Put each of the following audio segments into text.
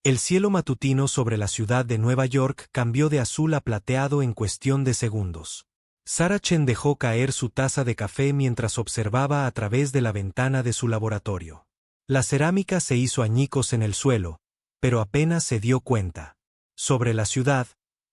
El cielo matutino sobre la ciudad de Nueva York cambió de azul a plateado en cuestión de segundos. Sarah Chen dejó caer su taza de café mientras observaba a través de la ventana de su laboratorio. La cerámica se hizo añicos en el suelo, pero apenas se dio cuenta. Sobre la ciudad,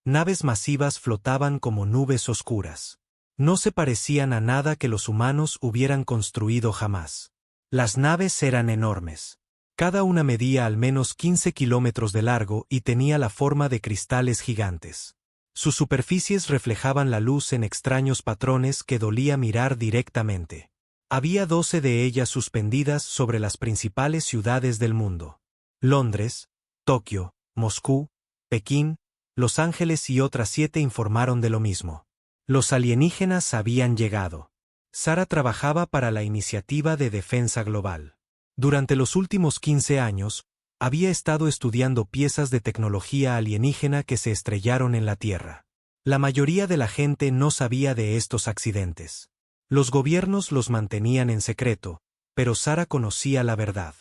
naves masivas flotaban como nubes oscuras. No se parecían a nada que los humanos hubieran construido jamás. Las naves eran enormes. Cada una medía al menos 15 kilómetros de largo y tenía la forma de cristales gigantes. Sus superficies reflejaban la luz en extraños patrones que dolía mirar directamente. Había 12 de ellas suspendidas sobre las principales ciudades del mundo. Londres, Tokio, Moscú, Pekín, Los Ángeles y otras 7 informaron de lo mismo. Los alienígenas habían llegado. Sarah trabajaba para la Iniciativa de Defensa Global. Durante los últimos 15 años, había estado estudiando piezas de tecnología alienígena que se estrellaron en la Tierra. La mayoría de la gente no sabía de estos accidentes. Los gobiernos los mantenían en secreto, pero Sarah conocía la verdad.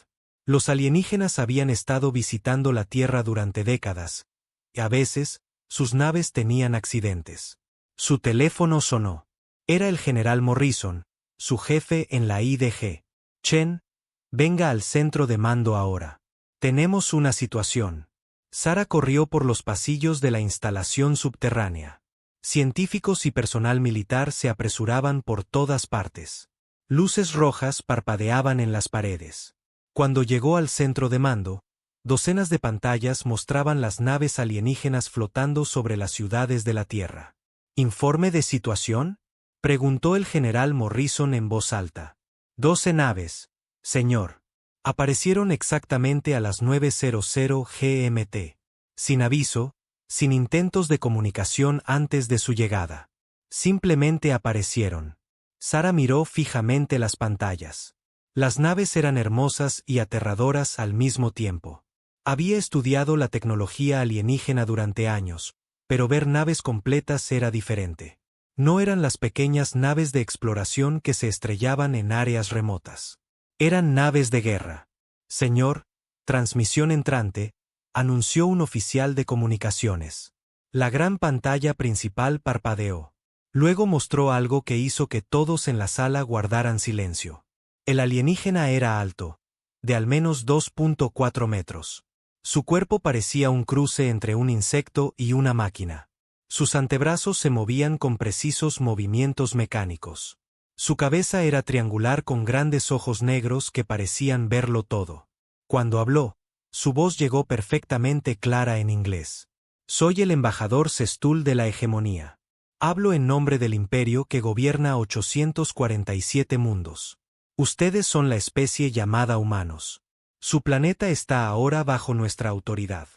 Los alienígenas habían estado visitando la Tierra durante décadas, y a veces, sus naves tenían accidentes. Su teléfono sonó. Era el general Morrison, su jefe en la IDG. Chen, venga al centro de mando ahora. Tenemos una situación. Sarah corrió por los pasillos de la instalación subterránea. Científicos y personal militar se apresuraban por todas partes. Luces rojas parpadeaban en las paredes. Cuando llegó al centro de mando, docenas de pantallas mostraban las naves alienígenas flotando sobre las ciudades de la Tierra. ¿Informe de situación?, preguntó el general Morrison en voz alta. 12 naves, señor. Aparecieron exactamente a las 9:00 GMT. Sin aviso, sin intentos de comunicación antes de su llegada. Simplemente aparecieron. Sarah miró fijamente las pantallas. Las naves eran hermosas y aterradoras al mismo tiempo. Había estudiado la tecnología alienígena durante años, pero ver naves completas era diferente. No eran las pequeñas naves de exploración que se estrellaban en áreas remotas. Eran naves de guerra. Señor, transmisión entrante, anunció un oficial de comunicaciones. La gran pantalla principal parpadeó. Luego mostró algo que hizo que todos en la sala guardaran silencio. El alienígena era alto, de al menos 2.4 metros. Su cuerpo parecía un cruce entre un insecto y una máquina. Sus antebrazos se movían con precisos movimientos mecánicos. Su cabeza era triangular con grandes ojos negros que parecían verlo todo. Cuando habló, su voz llegó perfectamente clara en inglés. Soy el embajador Sestul de la hegemonía. Hablo en nombre del imperio que gobierna 847 mundos. Ustedes son la especie llamada humanos. Su planeta está ahora bajo nuestra autoridad.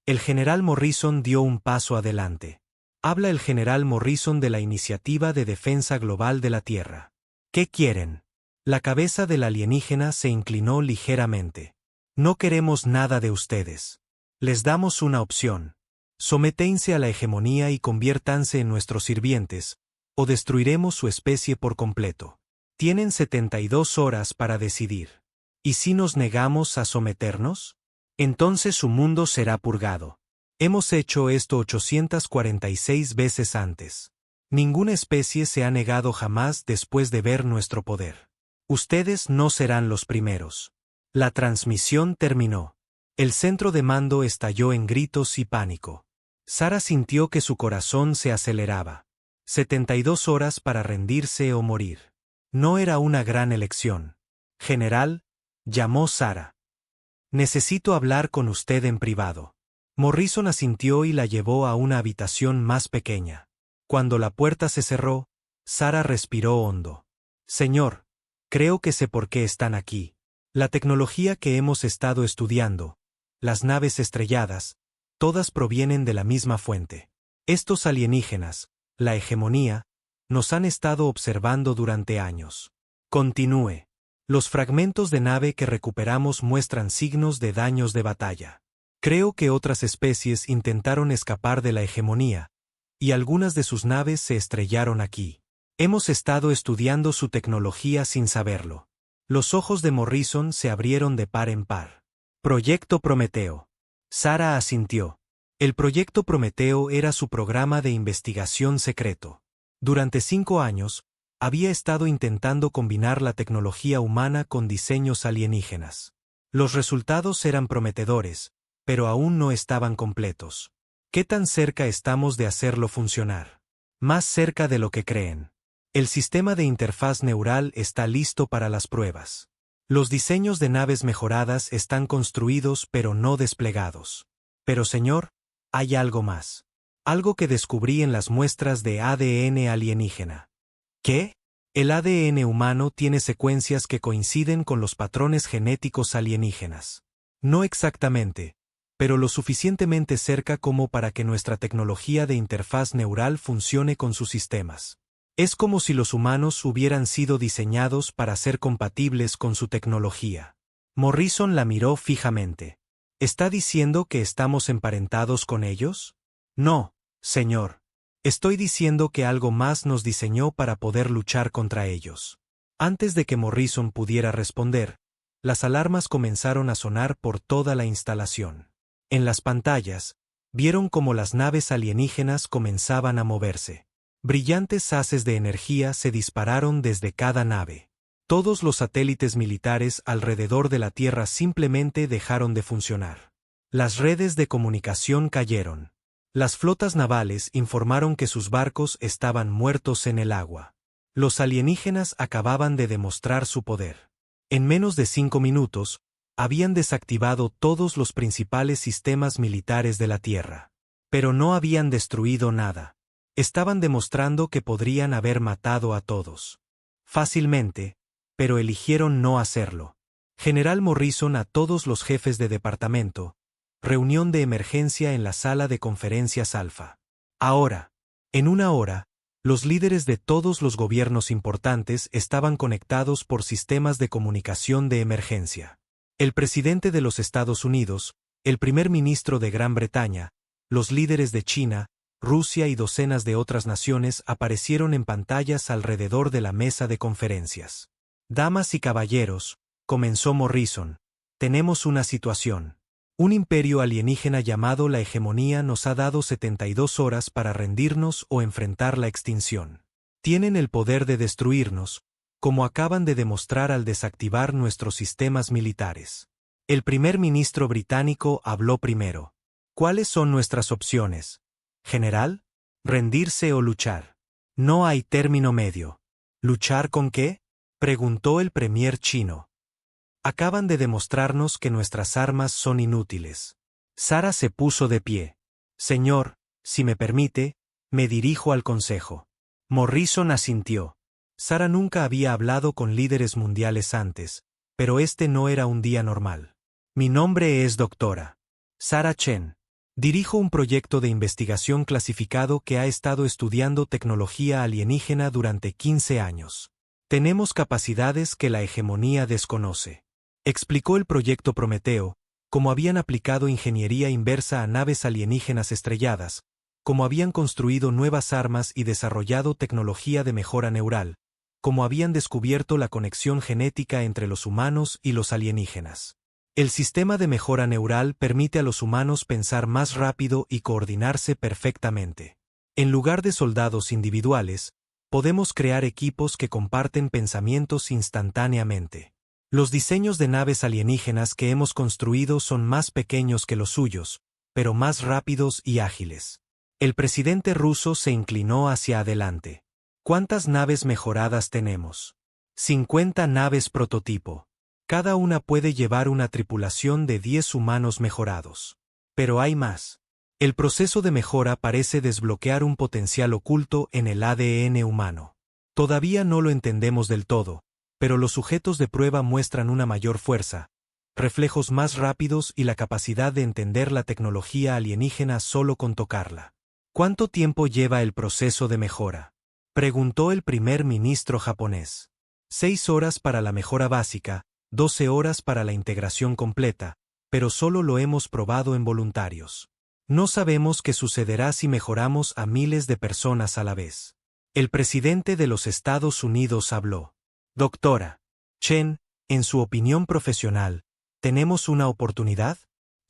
El general Morrison dio un paso adelante. Habla el general Morrison de la Iniciativa de Defensa Global de la Tierra. ¿Qué quieren? La cabeza del alienígena se inclinó ligeramente. No queremos nada de ustedes. Les damos una opción. Sométense a la hegemonía y conviértanse en nuestros sirvientes, o destruiremos su especie por completo. Tienen 72 horas para decidir. ¿Y si nos negamos a someternos? Entonces su mundo será purgado. Hemos hecho esto 846 veces antes. Ninguna especie se ha negado jamás después de ver nuestro poder. Ustedes no serán los primeros. La transmisión terminó. El centro de mando estalló en gritos y pánico. Sarah sintió que su corazón se aceleraba. 72 horas para rendirse o morir. No era una gran elección. General, llamó Sarah. Necesito hablar con usted en privado. Morrison asintió y la llevó a una habitación más pequeña. Cuando la puerta se cerró, Sarah respiró hondo. Señor, creo que sé por qué están aquí. La tecnología que hemos estado estudiando, las naves estrelladas, todas provienen de la misma fuente. Estos alienígenas, la hegemonía, nos han estado observando durante años. Continúe. Los fragmentos de nave que recuperamos muestran signos de daños de batalla. Creo que otras especies intentaron escapar de la hegemonía, y algunas de sus naves se estrellaron aquí. Hemos estado estudiando su tecnología sin saberlo. Los ojos de Morrison se abrieron de par en par. Proyecto Prometeo. Sara asintió. El proyecto Prometeo era su programa de investigación secreto. Durante 5 años, había estado intentando combinar la tecnología humana con diseños alienígenas. Los resultados eran prometedores, pero aún no estaban completos. ¿Qué tan cerca estamos de hacerlo funcionar? Más cerca de lo que creen. El sistema de interfaz neural está listo para las pruebas. Los diseños de naves mejoradas están construidos pero no desplegados. Pero señor, hay algo más. Algo que descubrí en las muestras de ADN alienígena. ¿Qué? El ADN humano tiene secuencias que coinciden con los patrones genéticos alienígenas. No exactamente, pero lo suficientemente cerca como para que nuestra tecnología de interfaz neural funcione con sus sistemas. Es como si los humanos hubieran sido diseñados para ser compatibles con su tecnología. Morrison la miró fijamente. ¿Está diciendo que estamos emparentados con ellos? No, señor. Estoy diciendo que algo más nos diseñó para poder luchar contra ellos. Antes de que Morrison pudiera responder, las alarmas comenzaron a sonar por toda la instalación. En las pantallas, vieron cómo las naves alienígenas comenzaban a moverse. Brillantes haces de energía se dispararon desde cada nave. Todos los satélites militares alrededor de la Tierra simplemente dejaron de funcionar. Las redes de comunicación cayeron. Las flotas navales informaron que sus barcos estaban muertos en el agua. Los alienígenas acababan de demostrar su poder. En menos de 5 minutos, habían desactivado todos los principales sistemas militares de la Tierra. Pero no habían destruido nada. Estaban demostrando que podrían haber matado a todos. Fácilmente, pero eligieron no hacerlo. General Morrison a todos los jefes de departamento. Reunión de emergencia en la sala de conferencias Alfa. Ahora, en 1 hora, los líderes de todos los gobiernos importantes estaban conectados por sistemas de comunicación de emergencia. El presidente de los Estados Unidos, el primer ministro de Gran Bretaña, los líderes de China, Rusia y docenas de otras naciones aparecieron en pantallas alrededor de la mesa de conferencias. Damas y caballeros, comenzó Morrison, tenemos una situación. Un imperio alienígena llamado la hegemonía nos ha dado 72 horas para rendirnos o enfrentar la extinción. Tienen el poder de destruirnos, como acaban de demostrar al desactivar nuestros sistemas militares. El primer ministro británico habló primero. ¿Cuáles son nuestras opciones? ¿General? ¿Rendirse o luchar? No hay término medio. ¿Luchar con qué? Preguntó el premier chino. Acaban de demostrarnos que nuestras armas son inútiles. Sara se puso de pie. Señor, si me permite, me dirijo al consejo. Morrison asintió. Sara nunca había hablado con líderes mundiales antes, pero este no era un día normal. Mi nombre es doctora Sara Chen. Dirijo un proyecto de investigación clasificado que ha estado estudiando tecnología alienígena durante 15 años. Tenemos capacidades que la hegemonía desconoce. Explicó el proyecto Prometeo, cómo habían aplicado ingeniería inversa a naves alienígenas estrelladas, cómo habían construido nuevas armas y desarrollado tecnología de mejora neural, cómo habían descubierto la conexión genética entre los humanos y los alienígenas. El sistema de mejora neural permite a los humanos pensar más rápido y coordinarse perfectamente. En lugar de soldados individuales, podemos crear equipos que comparten pensamientos instantáneamente. Los diseños de naves alienígenas que hemos construido son más pequeños que los suyos, pero más rápidos y ágiles. El presidente ruso se inclinó hacia adelante. ¿Cuántas naves mejoradas tenemos? 50 naves prototipo. Cada una puede llevar una tripulación de 10 humanos mejorados. Pero hay más. El proceso de mejora parece desbloquear un potencial oculto en el ADN humano. Todavía no lo entendemos del todo, pero los sujetos de prueba muestran una mayor fuerza, reflejos más rápidos y la capacidad de entender la tecnología alienígena solo con tocarla. ¿Cuánto tiempo lleva el proceso de mejora? Preguntó el primer ministro japonés. 6 horas para la mejora básica, 12 horas para la integración completa, pero solo lo hemos probado en voluntarios. No sabemos qué sucederá si mejoramos a miles de personas a la vez. El presidente de los Estados Unidos habló. Doctora Chen, en su opinión profesional, ¿tenemos una oportunidad?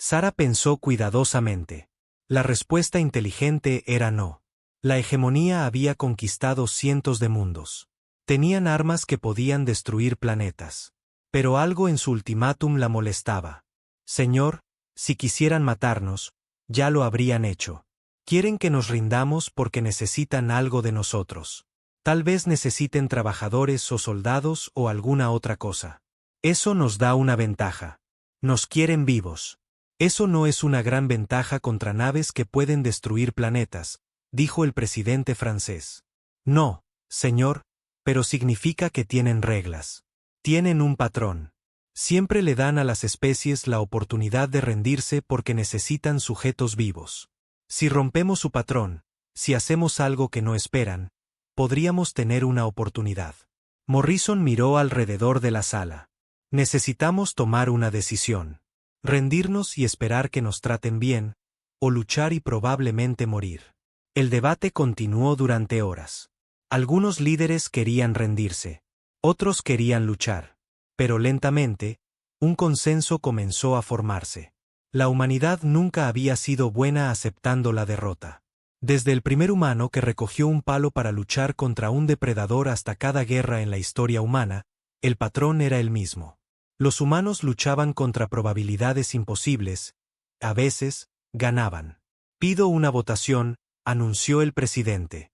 Sara pensó cuidadosamente. La respuesta inteligente era no. La hegemonía había conquistado cientos de mundos. Tenían armas que podían destruir planetas. Pero algo en su ultimátum la molestaba. Señor, si quisieran matarnos, ya lo habrían hecho. Quieren que nos rindamos porque necesitan algo de nosotros. Tal vez necesiten trabajadores o soldados o alguna otra cosa. Eso nos da una ventaja. Nos quieren vivos. Eso no es una gran ventaja contra naves que pueden destruir planetas, dijo el presidente francés. No, señor, pero significa que tienen reglas. Tienen un patrón. Siempre le dan a las especies la oportunidad de rendirse porque necesitan sujetos vivos. Si rompemos su patrón, si hacemos algo que no esperan, podríamos tener una oportunidad. Morrison miró alrededor de la sala. Necesitamos tomar una decisión. Rendirnos y esperar que nos traten bien, o luchar y probablemente morir. El debate continuó durante horas. Algunos líderes querían rendirse. Otros querían luchar. Pero lentamente, un consenso comenzó a formarse. La humanidad nunca había sido buena aceptando la derrota. Desde el primer humano que recogió un palo para luchar contra un depredador hasta cada guerra en la historia humana, el patrón era el mismo. Los humanos luchaban contra probabilidades imposibles. A veces, ganaban. Pido una votación, anunció el presidente.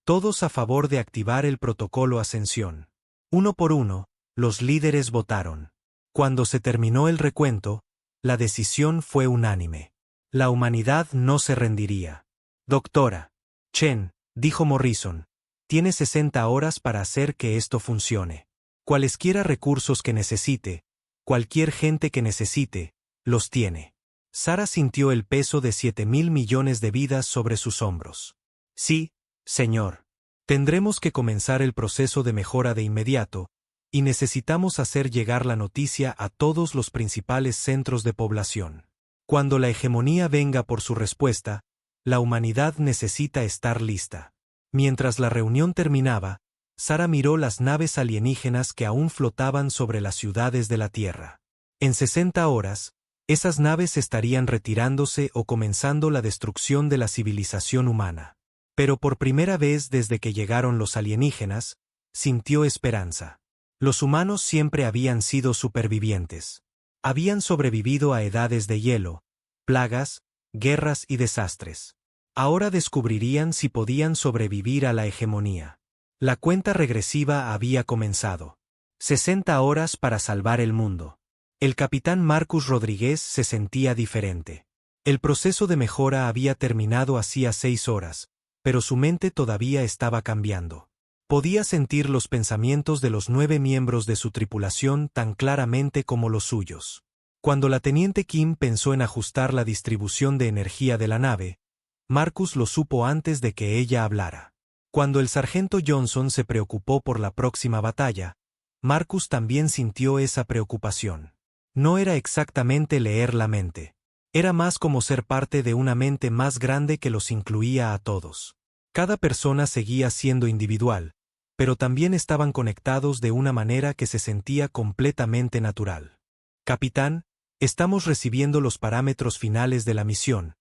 Todos a favor de activar el protocolo Ascensión. Uno por uno, los líderes votaron. Cuando se terminó el recuento, la decisión fue unánime. La humanidad no se rendiría. Doctora Chen, dijo Morrison, tiene 60 horas para hacer que esto funcione. Cualesquiera recursos que necesite, cualquier gente que necesite, los tiene. Sara sintió el peso de 7.000 millones de vidas sobre sus hombros. Sí, señor. Tendremos que comenzar el proceso de mejora de inmediato, y necesitamos hacer llegar la noticia a todos los principales centros de población. Cuando la hegemonía venga por su respuesta, la humanidad necesita estar lista. Mientras la reunión terminaba, Sara miró las naves alienígenas que aún flotaban sobre las ciudades de la Tierra. En 60 horas, esas naves estarían retirándose o comenzando la destrucción de la civilización humana. Pero por primera vez desde que llegaron los alienígenas, sintió esperanza. Los humanos siempre habían sido supervivientes. Habían sobrevivido a edades de hielo, plagas, guerras y desastres. Ahora descubrirían si podían sobrevivir a la hegemonía. La cuenta regresiva había comenzado. 60 horas para salvar el mundo. El capitán Marcus Rodríguez se sentía diferente. El proceso de mejora había terminado hacía 6 horas, pero su mente todavía estaba cambiando. Podía sentir los pensamientos de los 9 miembros de su tripulación tan claramente como los suyos. Cuando la teniente Kim pensó en ajustar la distribución de energía de la nave, Marcus lo supo antes de que ella hablara. Cuando el sargento Johnson se preocupó por la próxima batalla, Marcus también sintió esa preocupación. No era exactamente leer la mente. Era más como ser parte de una mente más grande que los incluía a todos. Cada persona seguía siendo individual, pero también estaban conectados de una manera que se sentía completamente natural. Capitán, estamos recibiendo los parámetros finales de la misión,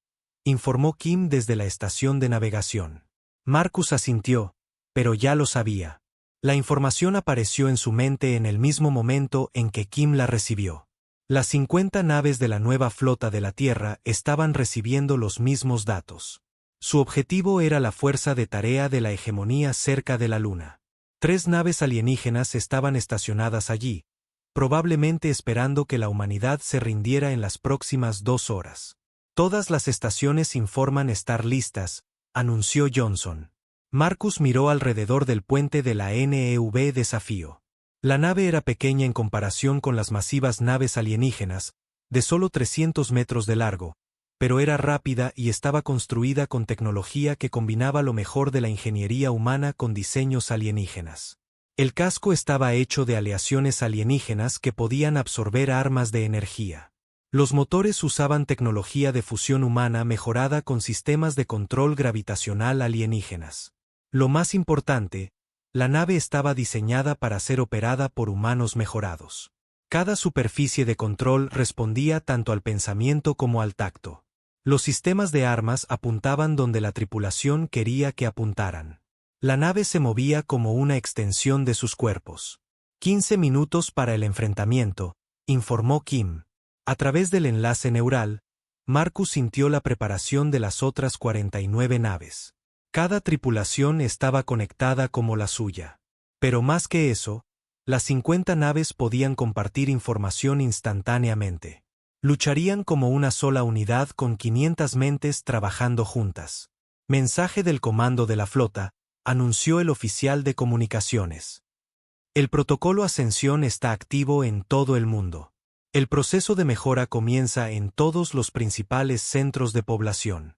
informó Kim desde la estación de navegación. Marcus asintió, pero ya lo sabía. La información apareció en su mente en el mismo momento en que Kim la recibió. Las 50 naves de la nueva flota de la Tierra estaban recibiendo los mismos datos. Su objetivo era la fuerza de tarea de la hegemonía cerca de la Luna. 3 naves alienígenas estaban estacionadas allí, probablemente esperando que la humanidad se rindiera en las próximas 2 horas. Todas las estaciones informan estar listas, anunció Johnson. Marcus miró alrededor del puente de la NEV Desafío. La nave era pequeña en comparación con las masivas naves alienígenas, de solo 300 metros de largo, pero era rápida y estaba construida con tecnología que combinaba lo mejor de la ingeniería humana con diseños alienígenas. El casco estaba hecho de aleaciones alienígenas que podían absorber armas de energía. Los motores usaban tecnología de fusión humana mejorada con sistemas de control gravitacional alienígenas. Lo más importante, la nave estaba diseñada para ser operada por humanos mejorados. Cada superficie de control respondía tanto al pensamiento como al tacto. Los sistemas de armas apuntaban donde la tripulación quería que apuntaran. La nave se movía como una extensión de sus cuerpos. 15 minutos para el enfrentamiento, informó Kim. A través del enlace neural, Marcus sintió la preparación de las otras 49 naves. Cada tripulación estaba conectada como la suya. Pero más que eso, las 50 naves podían compartir información instantáneamente. Lucharían como una sola unidad con 500 mentes trabajando juntas. Mensaje del comando de la flota, anunció el oficial de comunicaciones. El protocolo Ascensión está activo en todo el mundo. El proceso de mejora comienza en todos los principales centros de población.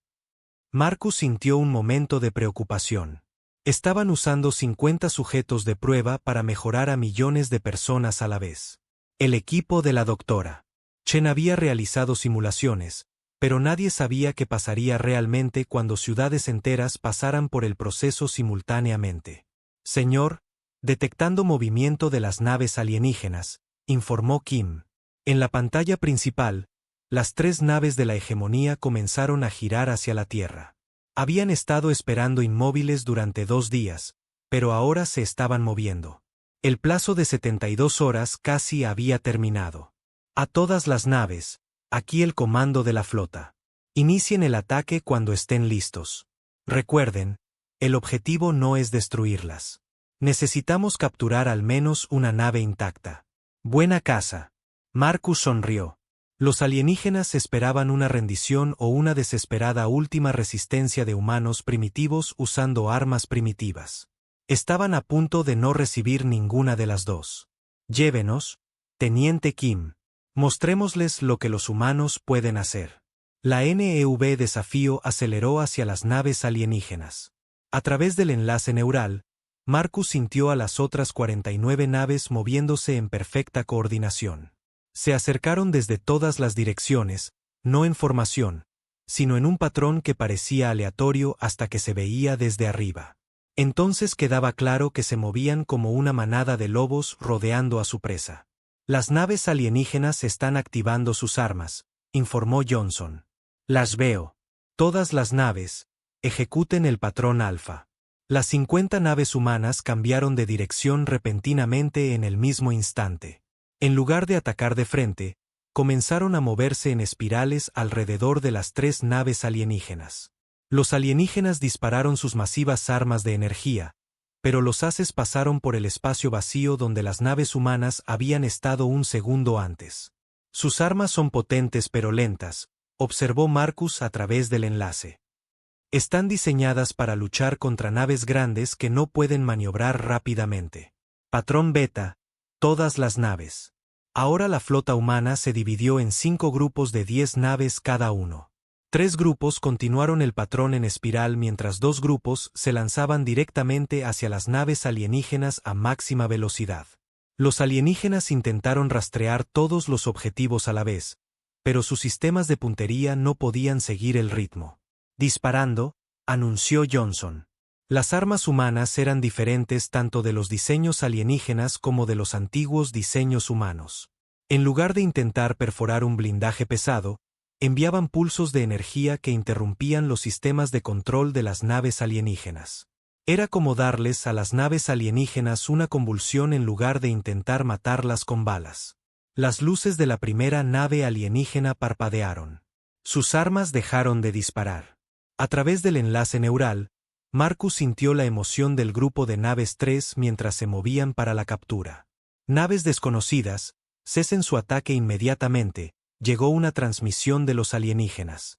Marcus sintió un momento de preocupación. Estaban usando 50 sujetos de prueba para mejorar a millones de personas a la vez. El equipo de la doctora Chen había realizado simulaciones, pero nadie sabía qué pasaría realmente cuando ciudades enteras pasaran por el proceso simultáneamente. Señor, detectando movimiento de las naves alienígenas, informó Kim. En la pantalla principal, las 3 naves de la hegemonía comenzaron a girar hacia la Tierra. Habían estado esperando inmóviles durante 2 días, pero ahora se estaban moviendo. El plazo de 72 horas casi había terminado. A todas las naves, aquí el comando de la flota. Inicien el ataque cuando estén listos. Recuerden, el objetivo no es destruirlas. Necesitamos capturar al menos una nave intacta. Buena caza. Marcus sonrió. Los alienígenas esperaban una rendición o una desesperada última resistencia de humanos primitivos usando armas primitivas. Estaban a punto de no recibir ninguna de las dos. Llévenos, Teniente Kim. Mostrémosles lo que los humanos pueden hacer. La NEV Desafío aceleró hacia las naves alienígenas. A través del enlace neural, Marcus sintió a las otras 49 naves moviéndose en perfecta coordinación. Se acercaron desde todas las direcciones, no en formación, sino en un patrón que parecía aleatorio hasta que se veía desde arriba. Entonces quedaba claro que se movían como una manada de lobos rodeando a su presa. Las naves alienígenas están activando sus armas, informó Johnson. Las veo. Todas las naves, ejecuten el patrón alfa. Las 50 naves humanas cambiaron de dirección repentinamente en el mismo instante. En lugar de atacar de frente, comenzaron a moverse en espirales alrededor de las 3 naves alienígenas. Los alienígenas dispararon sus masivas armas de energía, pero los haces pasaron por el espacio vacío donde las naves humanas habían estado un segundo antes. Sus armas son potentes pero lentas, observó Marcus a través del enlace. Están diseñadas para luchar contra naves grandes que no pueden maniobrar rápidamente. Patrón Beta, todas las naves. Ahora la flota humana se dividió en 5 grupos de 10 naves cada uno. 3 grupos continuaron el patrón en espiral mientras 2 grupos se lanzaban directamente hacia las naves alienígenas a máxima velocidad. Los alienígenas intentaron rastrear todos los objetivos a la vez, pero sus sistemas de puntería no podían seguir el ritmo. Disparando, anunció Johnson. Las armas humanas eran diferentes tanto de los diseños alienígenas como de los antiguos diseños humanos. En lugar de intentar perforar un blindaje pesado, enviaban pulsos de energía que interrumpían los sistemas de control de las naves alienígenas. Era como darles a las naves alienígenas una convulsión en lugar de intentar matarlas con balas. Las luces de la primera nave alienígena parpadearon. Sus armas dejaron de disparar. A través del enlace neural, Marcus sintió la emoción del grupo de naves 3 mientras se movían para la captura. Naves desconocidas, cesen su ataque inmediatamente. Llegó una transmisión de los alienígenas.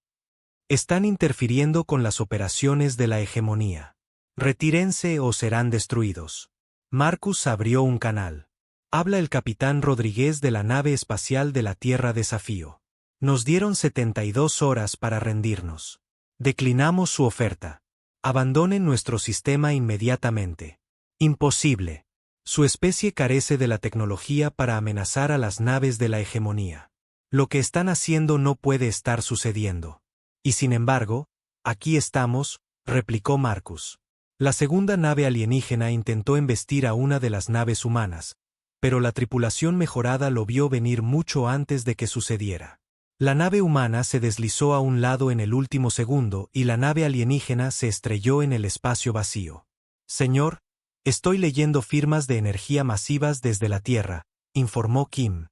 Están interfiriendo con las operaciones de la hegemonía. Retírense o serán destruidos. Marcus abrió un canal. Habla el capitán Rodríguez de la nave espacial de la Tierra Desafío. Nos dieron 72 horas para rendirnos. Declinamos su oferta. Abandonen nuestro sistema inmediatamente. Imposible. Su especie carece de la tecnología para amenazar a las naves de la hegemonía. Lo que están haciendo no puede estar sucediendo. Y sin embargo, aquí estamos, replicó Marcus. La segunda nave alienígena intentó embestir a una de las naves humanas, pero la tripulación mejorada lo vio venir mucho antes de que sucediera. La nave humana se deslizó a un lado en el último segundo y la nave alienígena se estrelló en el espacio vacío. Señor, estoy leyendo firmas de energía masivas desde la Tierra, informó Kim.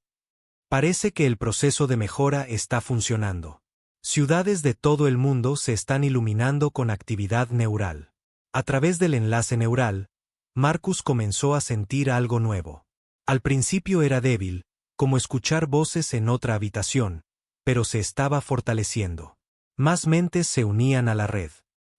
Parece que el proceso de mejora está funcionando. Ciudades de todo el mundo se están iluminando con actividad neural. A través del enlace neural, Marcus comenzó a sentir algo nuevo. Al principio era débil, como escuchar voces en otra habitación, pero se estaba fortaleciendo. Más mentes se unían a la red.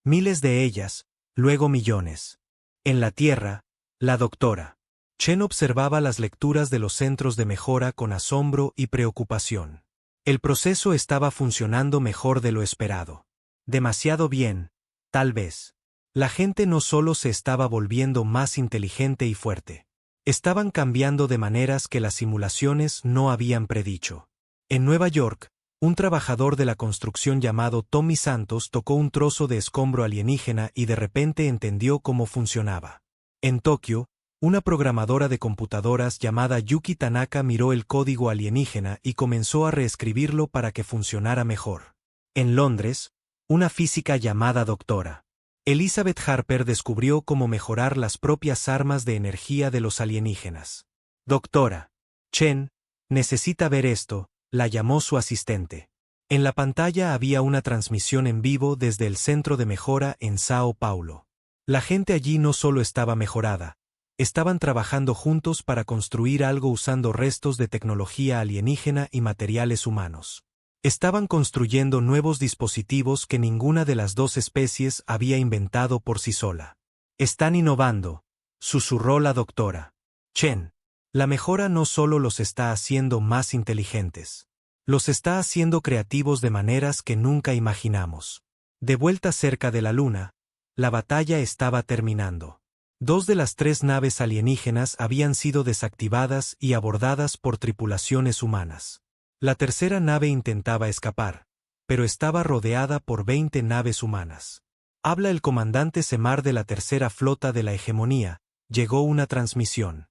Miles de ellas, luego millones. En la Tierra, la doctora Chen observaba las lecturas de los centros de mejora con asombro y preocupación. El proceso estaba funcionando mejor de lo esperado. Demasiado bien, tal vez. La gente no solo se estaba volviendo más inteligente y fuerte. Estaban cambiando de maneras que las simulaciones no habían predicho. En Nueva York, un trabajador de la construcción llamado Tommy Santos tocó un trozo de escombro alienígena y de repente entendió cómo funcionaba. En Tokio, una programadora de computadoras llamada Yuki Tanaka miró el código alienígena y comenzó a reescribirlo para que funcionara mejor. En Londres, una física llamada Dra. Elizabeth Harper descubrió cómo mejorar las propias armas de energía de los alienígenas. Dra. Chen, necesita ver esto, la llamó su asistente. En la pantalla había una transmisión en vivo desde el centro de mejora en Sao Paulo. La gente allí no solo estaba mejorada, estaban trabajando juntos para construir algo usando restos de tecnología alienígena y materiales humanos. Estaban construyendo nuevos dispositivos que ninguna de las dos especies había inventado por sí sola. Están innovando, susurró la doctora Chen. La mejora no solo los está haciendo más inteligentes, los está haciendo creativos de maneras que nunca imaginamos. De vuelta cerca de la Luna, la batalla estaba terminando. 2 de las 3 naves alienígenas habían sido desactivadas y abordadas por tripulaciones humanas. La tercera nave intentaba escapar, pero estaba rodeada por 20 naves humanas. Habla el comandante Semar de la tercera flota de la hegemonía, llegó una transmisión.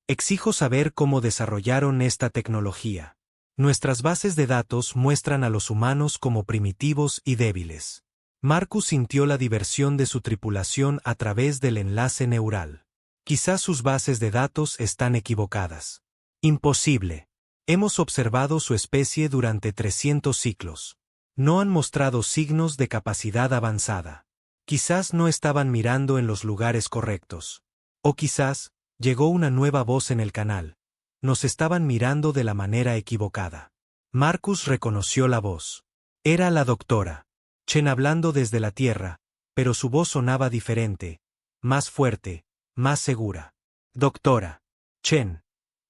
Exijo saber cómo desarrollaron esta tecnología. Nuestras bases de datos muestran a los humanos como primitivos y débiles. Marcus sintió la diversión de su tripulación a través del enlace neural. Quizás sus bases de datos están equivocadas. Imposible. Hemos observado su especie durante 300 ciclos. No han mostrado signos de capacidad avanzada. Quizás no estaban mirando en los lugares correctos. O quizás, llegó una nueva voz en el canal. Nos estaban mirando de la manera equivocada. Marcus reconoció la voz. Era la doctora Chen hablando desde la Tierra, pero su voz sonaba diferente, más fuerte, más segura. Doctora Chen,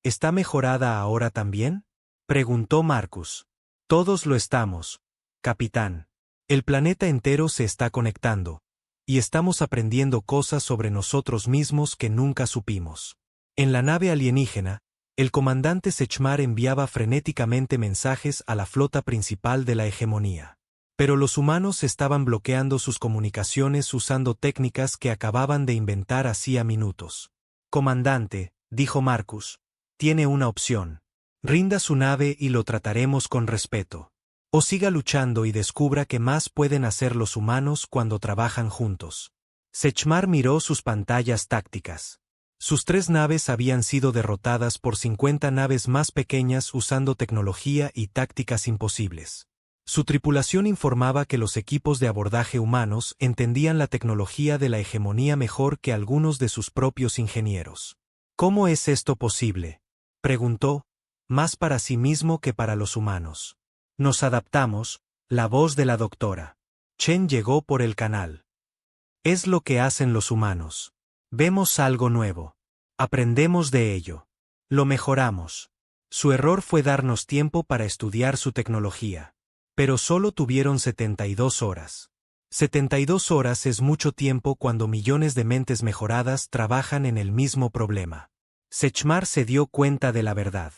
¿está mejorada ahora también? Preguntó Marcus. Todos lo estamos, capitán. El planeta entero se está conectando, y estamos aprendiendo cosas sobre nosotros mismos que nunca supimos. En la nave alienígena, el comandante Sechmar enviaba frenéticamente mensajes a la flota principal de la hegemonía. Pero los humanos estaban bloqueando sus comunicaciones usando técnicas que acababan de inventar hacía minutos. Comandante, dijo Marcus, tiene una opción. Rinda su nave y lo trataremos con respeto. O siga luchando y descubra qué más pueden hacer los humanos cuando trabajan juntos. Sechmar miró sus pantallas tácticas. Sus 3 naves habían sido derrotadas por 50 naves más pequeñas usando tecnología y tácticas imposibles. Su tripulación informaba que los equipos de abordaje humanos entendían la tecnología de la hegemonía mejor que algunos de sus propios ingenieros. ¿Cómo es esto posible?, preguntó, más para sí mismo que para los humanos. Nos adaptamos, la voz de la doctora Chen llegó por el canal. Es lo que hacen los humanos. Vemos algo nuevo. Aprendemos de ello. Lo mejoramos. Su error fue darnos tiempo para estudiar su tecnología. Pero solo tuvieron 72 horas. 72 horas es mucho tiempo cuando millones de mentes mejoradas trabajan en el mismo problema. Sechmar se dio cuenta de la verdad.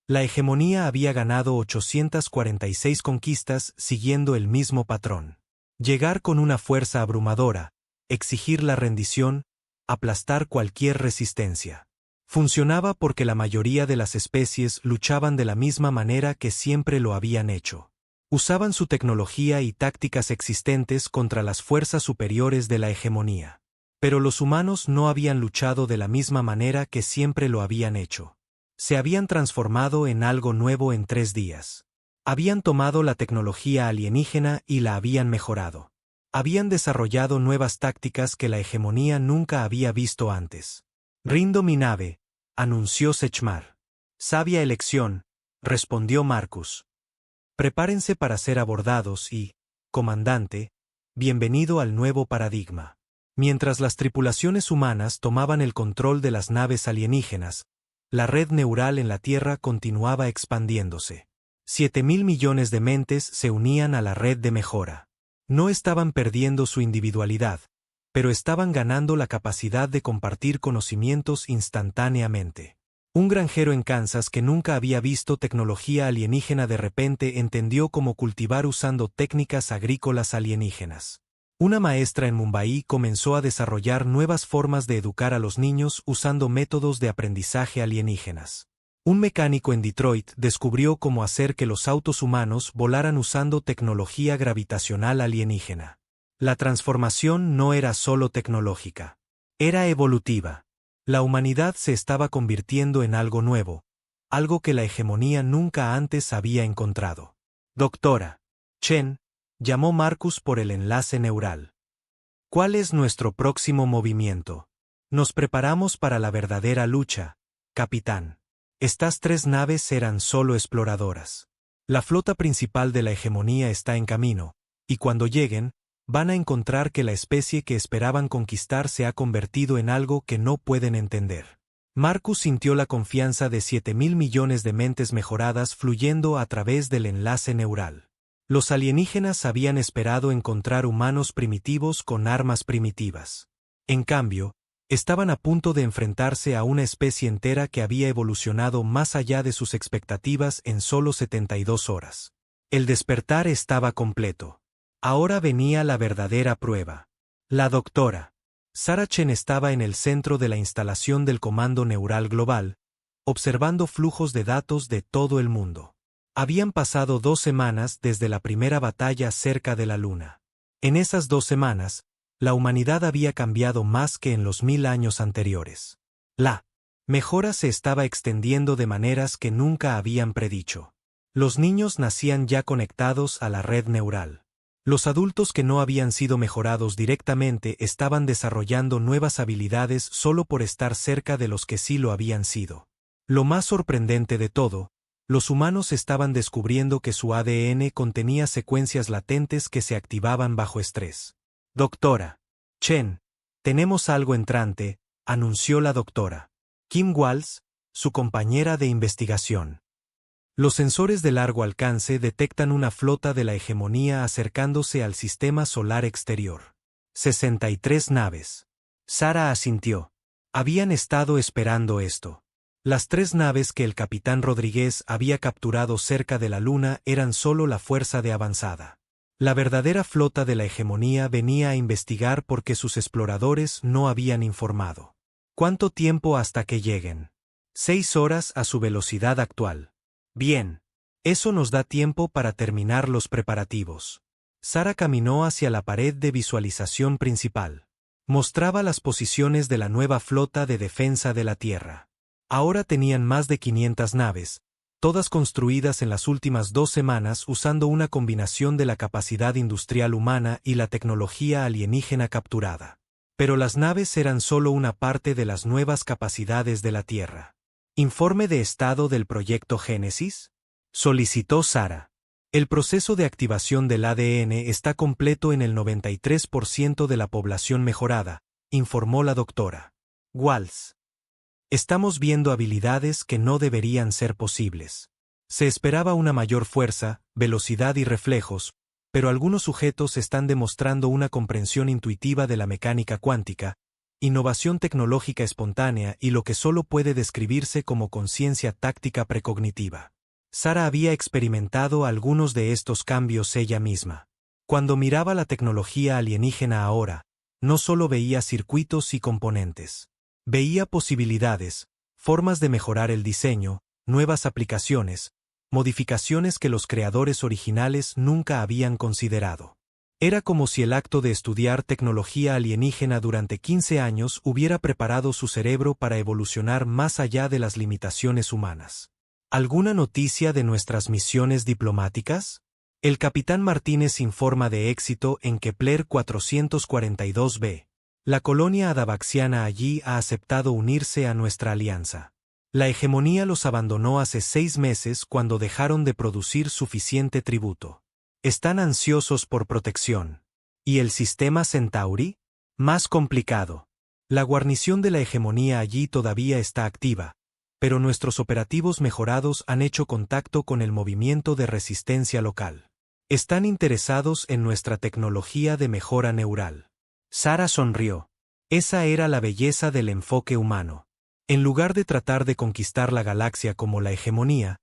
La hegemonía había ganado 846 conquistas siguiendo el mismo patrón. Llegar con una fuerza abrumadora, exigir la rendición, aplastar cualquier resistencia. Funcionaba porque la mayoría de las especies luchaban de la misma manera que siempre lo habían hecho. Usaban su tecnología y tácticas existentes contra las fuerzas superiores de la hegemonía. Pero los humanos no habían luchado de la misma manera que siempre lo habían hecho. Se habían transformado en algo nuevo en 3 días. Habían tomado la tecnología alienígena y la habían mejorado. Habían desarrollado nuevas tácticas que la hegemonía nunca había visto antes. «Rindo mi nave», anunció Sechmar. «Sabia elección», respondió Marcus. «Prepárense para ser abordados y, comandante, bienvenido al nuevo paradigma». Mientras las tripulaciones humanas tomaban el control de las naves alienígenas, la red neural en la Tierra continuaba expandiéndose. 7.000 millones de mentes se unían a la red de mejora. No estaban perdiendo su individualidad, pero estaban ganando la capacidad de compartir conocimientos instantáneamente. Un granjero en Kansas que nunca había visto tecnología alienígena de repente entendió cómo cultivar usando técnicas agrícolas alienígenas. Una maestra en Mumbai comenzó a desarrollar nuevas formas de educar a los niños usando métodos de aprendizaje alienígenas. Un mecánico en Detroit descubrió cómo hacer que los autos humanos volaran usando tecnología gravitacional alienígena. La transformación no era solo tecnológica. Era evolutiva. La humanidad se estaba convirtiendo en algo nuevo, algo que la hegemonía nunca antes había encontrado. «Doctora Chen», llamó Marcus por el enlace neural. «¿Cuál es nuestro próximo movimiento? Nos preparamos para la verdadera lucha, capitán. Estas 3 naves eran solo exploradoras. La flota principal de la hegemonía está en camino, y cuando lleguen, van a encontrar que la especie que esperaban conquistar se ha convertido en algo que no pueden entender». Marcus sintió la confianza de 7.000 millones de mentes mejoradas fluyendo a través del enlace neural. Los alienígenas habían esperado encontrar humanos primitivos con armas primitivas. En cambio, estaban a punto de enfrentarse a una especie entera que había evolucionado más allá de sus expectativas en solo 72 horas. El despertar estaba completo. Ahora venía la verdadera prueba. La doctora Sarah Chen estaba en el centro de la instalación del Comando Neural Global, observando flujos de datos de todo el mundo. Habían pasado 2 semanas desde la primera batalla cerca de la Luna. En esas 2 semanas, la humanidad había cambiado más que en los 1000 años anteriores. La mejora se estaba extendiendo de maneras que nunca habían predicho. Los niños nacían ya conectados a la red neural. Los adultos que no habían sido mejorados directamente estaban desarrollando nuevas habilidades solo por estar cerca de los que sí lo habían sido. Lo más sorprendente de todo, los humanos estaban descubriendo que su ADN contenía secuencias latentes que se activaban bajo estrés. «Doctora Chen, tenemos algo entrante», anunció la doctora Kim Walsh, su compañera de investigación. Los sensores de largo alcance detectan una flota de la hegemonía acercándose al sistema solar exterior. 63 naves. Sarah asintió. Habían estado esperando esto. Las 3 naves que el capitán Rodríguez había capturado cerca de la Luna eran solo la fuerza de avanzada. La verdadera flota de la hegemonía venía a investigar porque sus exploradores no habían informado. ¿Cuánto tiempo hasta que lleguen? 6 horas a su velocidad actual. Bien. Eso nos da tiempo para terminar los preparativos. Sarah caminó hacia la pared de visualización principal. Mostraba las posiciones de la nueva flota de defensa de la Tierra. Ahora tenían más de 500 naves, todas construidas en las últimas 2 semanas usando una combinación de la capacidad industrial humana y la tecnología alienígena capturada. Pero las naves eran solo una parte de las nuevas capacidades de la Tierra. ¿Informe de estado del proyecto Génesis?, solicitó Sarah. El proceso de activación del ADN está completo en el 93% de la población mejorada, informó la doctora Walsh. Estamos viendo habilidades que no deberían ser posibles. Se esperaba una mayor fuerza, velocidad y reflejos, pero algunos sujetos están demostrando una comprensión intuitiva de la mecánica cuántica, innovación tecnológica espontánea y lo que solo puede describirse como conciencia táctica precognitiva. Sarah había experimentado algunos de estos cambios ella misma. Cuando miraba la tecnología alienígena ahora, no solo veía circuitos y componentes. Veía posibilidades, formas de mejorar el diseño, nuevas aplicaciones, modificaciones que los creadores originales nunca habían considerado. Era como si el acto de estudiar tecnología alienígena durante 15 años hubiera preparado su cerebro para evolucionar más allá de las limitaciones humanas. ¿Alguna noticia de nuestras misiones diplomáticas? El capitán Martínez informa de éxito en Kepler 442b. La colonia adabaxiana allí ha aceptado unirse a nuestra alianza. La hegemonía los abandonó hace 6 meses cuando dejaron de producir suficiente tributo. Están ansiosos por protección. ¿Y el sistema Centauri? Más complicado. La guarnición de la hegemonía allí todavía está activa, pero nuestros operativos mejorados han hecho contacto con el movimiento de resistencia local. Están interesados en nuestra tecnología de mejora neural. Sara sonrió. Esa era la belleza del enfoque humano. En lugar de tratar de conquistar la galaxia como la hegemonía,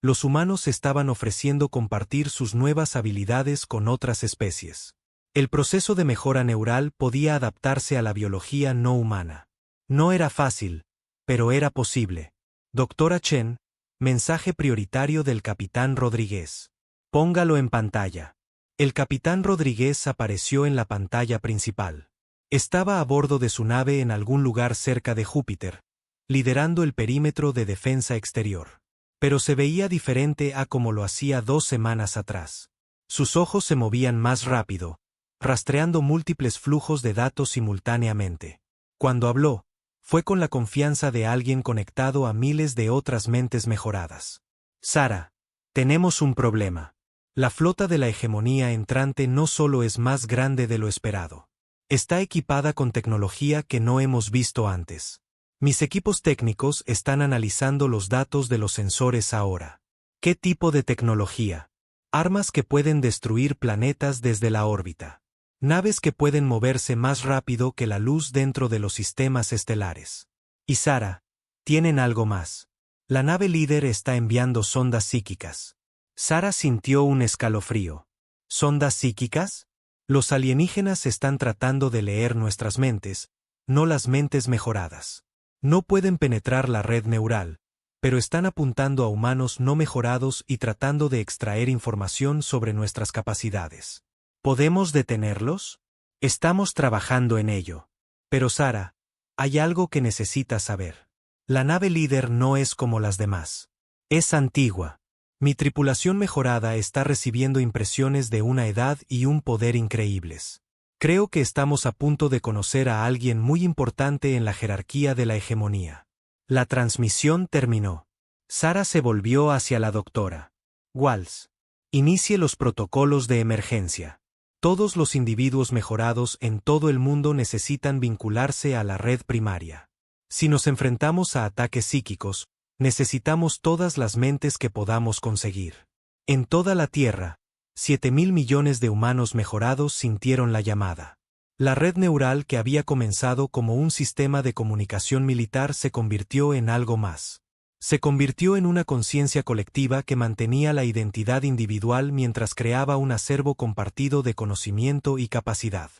los humanos estaban ofreciendo compartir sus nuevas habilidades con otras especies. El proceso de mejora neural podía adaptarse a la biología no humana. No era fácil, pero era posible. Doctora Chen, mensaje prioritario del capitán Rodríguez. Póngalo en pantalla. El capitán Rodríguez apareció en la pantalla principal. Estaba a bordo de su nave en algún lugar cerca de Júpiter, liderando el perímetro de defensa exterior. Pero se veía diferente a como lo hacía 2 semanas atrás. Sus ojos se movían más rápido, rastreando múltiples flujos de datos simultáneamente. Cuando habló, fue con la confianza de alguien conectado a miles de otras mentes mejoradas. Sara, tenemos un problema. La flota de la hegemonía entrante no solo es más grande de lo esperado. Está equipada con tecnología que no hemos visto antes. Mis equipos técnicos están analizando los datos de los sensores ahora. ¿Qué tipo de tecnología? Armas que pueden destruir planetas desde la órbita. Naves que pueden moverse más rápido que la luz dentro de los sistemas estelares. Y Sara, tienen algo más. La nave líder está enviando sondas psíquicas. Sara sintió un escalofrío. ¿Sondas psíquicas? Los alienígenas están tratando de leer nuestras mentes, no las mentes mejoradas. No pueden penetrar la red neural, pero están apuntando a humanos no mejorados y tratando de extraer información sobre nuestras capacidades. ¿Podemos detenerlos? Estamos trabajando en ello. Pero Sara, hay algo que necesitas saber. La nave líder no es como las demás. Es antigua. Mi tripulación mejorada está recibiendo impresiones de una edad y un poder increíbles. Creo que estamos a punto de conocer a alguien muy importante en la jerarquía de la hegemonía. La transmisión terminó. Sara se volvió hacia la doctora. Walsh. Inicie los protocolos de emergencia. Todos los individuos mejorados en todo el mundo necesitan vincularse a la red primaria. Si nos enfrentamos a ataques psíquicos, necesitamos todas las mentes que podamos conseguir. En toda la Tierra, 7.000 millones de humanos mejorados sintieron la llamada. La red neural que había comenzado como un sistema de comunicación militar se convirtió en algo más. Se convirtió en una conciencia colectiva que mantenía la identidad individual mientras creaba un acervo compartido de conocimiento y capacidad.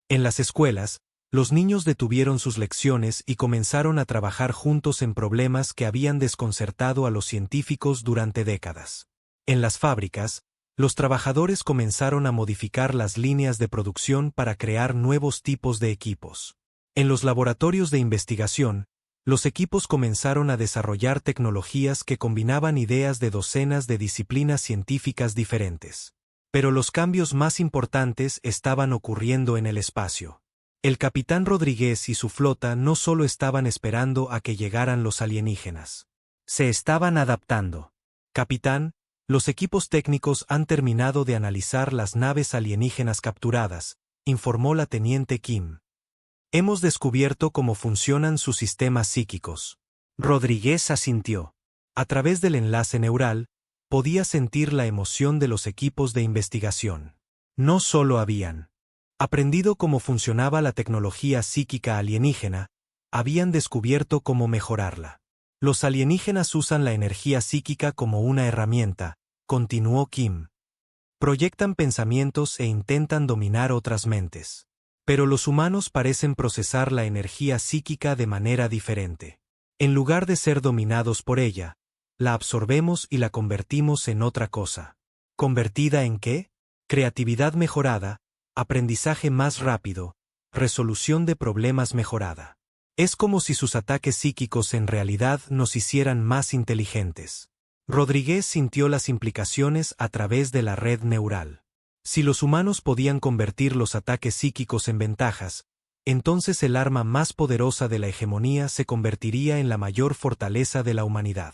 En las escuelas, los niños detuvieron sus lecciones y comenzaron a trabajar juntos en problemas que habían desconcertado a los científicos durante décadas. En las fábricas, los trabajadores comenzaron a modificar las líneas de producción para crear nuevos tipos de equipos. En los laboratorios de investigación, los equipos comenzaron a desarrollar tecnologías que combinaban ideas de docenas de disciplinas científicas diferentes. Pero los cambios más importantes estaban ocurriendo en el espacio. El capitán Rodríguez y su flota no solo estaban esperando a que llegaran los alienígenas. Se estaban adaptando. Capitán, los equipos técnicos han terminado de analizar las naves alienígenas capturadas, informó la teniente Kim. Hemos descubierto cómo funcionan sus sistemas psíquicos. Rodríguez asintió. A través del enlace neural, podía sentir la emoción de los equipos de investigación. No solo habían aprendido cómo funcionaba la tecnología psíquica alienígena, habían descubierto cómo mejorarla. Los alienígenas usan la energía psíquica como una herramienta, continuó Kim. Proyectan pensamientos e intentan dominar otras mentes. Pero los humanos parecen procesar la energía psíquica de manera diferente. En lugar de ser dominados por ella, la absorbemos y la convertimos en otra cosa. ¿Convertida en qué? Creatividad mejorada, aprendizaje más rápido, resolución de problemas mejorada. Es como si sus ataques psíquicos en realidad nos hicieran más inteligentes. Rodríguez sintió las implicaciones a través de la red neural. Si los humanos podían convertir los ataques psíquicos en ventajas, entonces el arma más poderosa de la hegemonía se convertiría en la mayor fortaleza de la humanidad.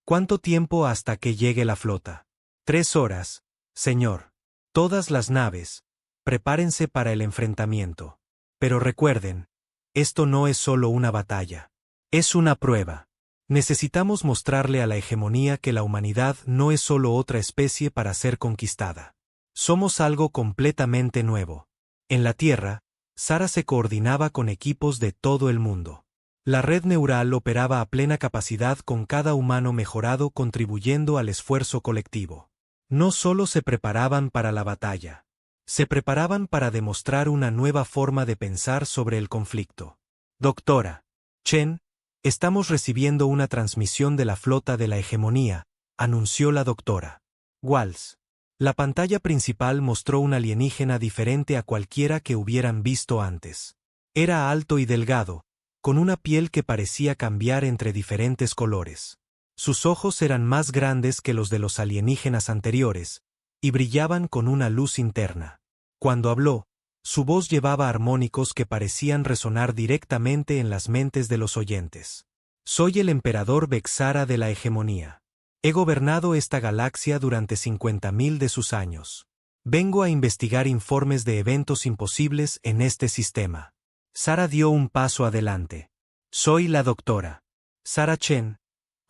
¿Cuánto tiempo hasta que llegue la flota? 3 horas, señor. Todas las naves, prepárense para el enfrentamiento. Pero recuerden, esto no es solo una batalla. Es una prueba. Necesitamos mostrarle a la hegemonía que la humanidad no es solo otra especie para ser conquistada. Somos algo completamente nuevo. En la Tierra, Sara se coordinaba con equipos de todo el mundo. La red neural operaba a plena capacidad con cada humano mejorado contribuyendo al esfuerzo colectivo. No solo se preparaban para la batalla. Se preparaban para demostrar una nueva forma de pensar sobre el conflicto. Doctora Chen, estamos recibiendo una transmisión de la flota de la hegemonía, anunció la doctora Walls. La pantalla principal mostró un alienígena diferente a cualquiera que hubieran visto antes. Era alto y delgado, con una piel que parecía cambiar entre diferentes colores. Sus ojos eran más grandes que los de los alienígenas anteriores, y brillaban con una luz interna. Cuando habló, su voz llevaba armónicos que parecían resonar directamente en las mentes de los oyentes. Soy el emperador Vexara de la hegemonía. He gobernado esta galaxia durante 50.000 de sus años. Vengo a investigar informes de eventos imposibles en este sistema. Sara dio un paso adelante. Soy la doctora Sara Chen,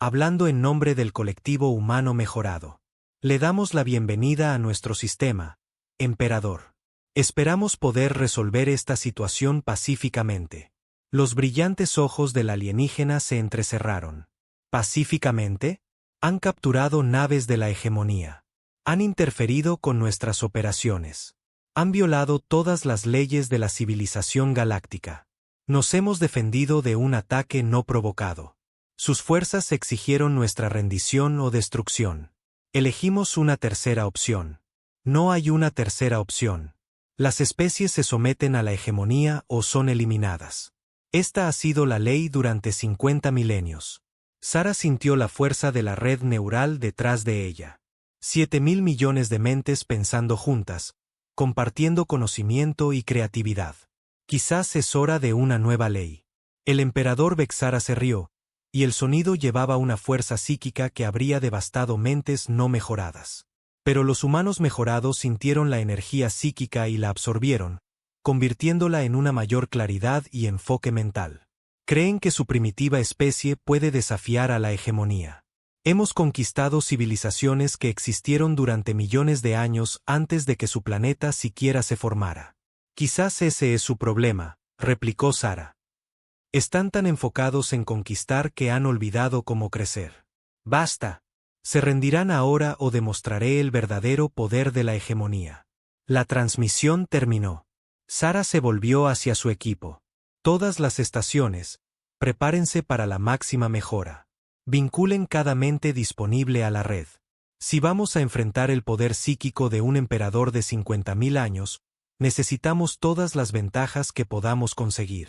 hablando en nombre del colectivo humano mejorado. Le damos la bienvenida a nuestro sistema, emperador. Esperamos poder resolver esta situación pacíficamente. Los brillantes ojos del alienígena se entrecerraron. ¿Pacíficamente? Han capturado naves de la hegemonía. Han interferido con nuestras operaciones. Han violado todas las leyes de la civilización galáctica. Nos hemos defendido de un ataque no provocado. Sus fuerzas exigieron nuestra rendición o destrucción. Elegimos una tercera opción. No hay una tercera opción. Las especies se someten a la hegemonía o son eliminadas. Esta ha sido la ley durante 50 milenios. Sara sintió la fuerza de la red neural detrás de ella. 7.000 millones de mentes pensando juntas, compartiendo conocimiento y creatividad. Quizás es hora de una nueva ley. El emperador Vexara se rió, y el sonido llevaba una fuerza psíquica que habría devastado mentes no mejoradas. Pero los humanos mejorados sintieron la energía psíquica y la absorbieron, convirtiéndola en una mayor claridad y enfoque mental. Creen que su primitiva especie puede desafiar a la hegemonía. Hemos conquistado civilizaciones que existieron durante millones de años antes de que su planeta siquiera se formara. Quizás ese es su problema, replicó Sara. Están tan enfocados en conquistar que han olvidado cómo crecer. Basta. Se rendirán ahora o demostraré el verdadero poder de la hegemonía. La transmisión terminó. Sara se volvió hacia su equipo. Todas las estaciones, prepárense para la máxima mejora. Vinculen cada mente disponible a la red. Si vamos a enfrentar el poder psíquico de un emperador de 50.000 años, necesitamos todas las ventajas que podamos conseguir.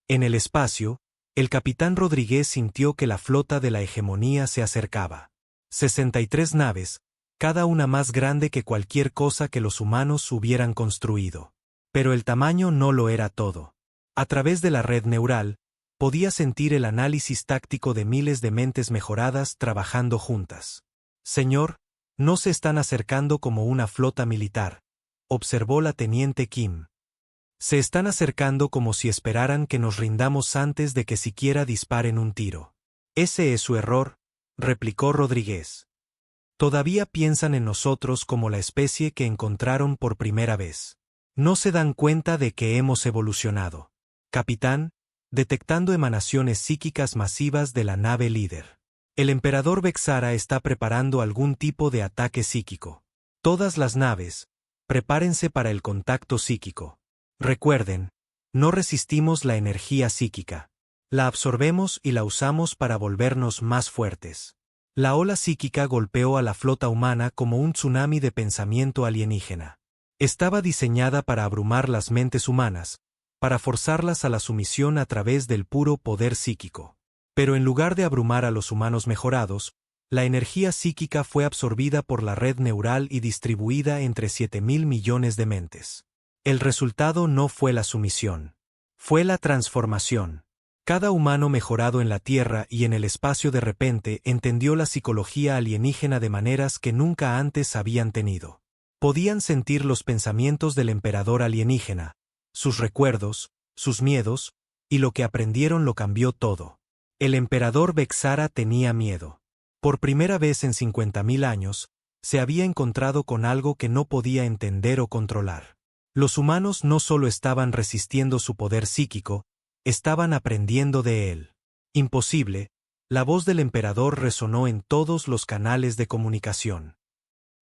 En el espacio, el capitán Rodríguez sintió que la flota de la hegemonía se acercaba. 63 naves, cada una más grande que cualquier cosa que los humanos hubieran construido. Pero el tamaño no lo era todo. A través de la red neural, podía sentir el análisis táctico de miles de mentes mejoradas trabajando juntas. Señor, no se están acercando como una flota militar, observó la teniente Kim. Se están acercando como si esperaran que nos rindamos antes de que siquiera disparen un tiro. Ese es su error, replicó Rodríguez. Todavía piensan en nosotros como la especie que encontraron por primera vez. No se dan cuenta de que hemos evolucionado. Capitán, detectando emanaciones psíquicas masivas de la nave líder. El emperador Vexara está preparando algún tipo de ataque psíquico. Todas las naves, prepárense para el contacto psíquico. Recuerden, no resistimos la energía psíquica. La absorbemos y la usamos para volvernos más fuertes. La ola psíquica golpeó a la flota humana como un tsunami de pensamiento alienígena. Estaba diseñada para abrumar las mentes humanas, para forzarlas a la sumisión a través del puro poder psíquico. Pero en lugar de abrumar a los humanos mejorados, la energía psíquica fue absorbida por la red neural y distribuida entre 7.000 millones de mentes. El resultado no fue la sumisión. Fue la transformación. Cada humano mejorado en la Tierra y en el espacio de repente entendió la psicología alienígena de maneras que nunca antes habían tenido. Podían sentir los pensamientos del emperador alienígena, sus recuerdos, sus miedos, y lo que aprendieron lo cambió todo. El emperador Vexara tenía miedo. Por primera vez en 50.000 años, se había encontrado con algo que no podía entender o controlar. Los humanos no solo estaban resistiendo su poder psíquico, estaban aprendiendo de él. Imposible, la voz del emperador resonó en todos los canales de comunicación.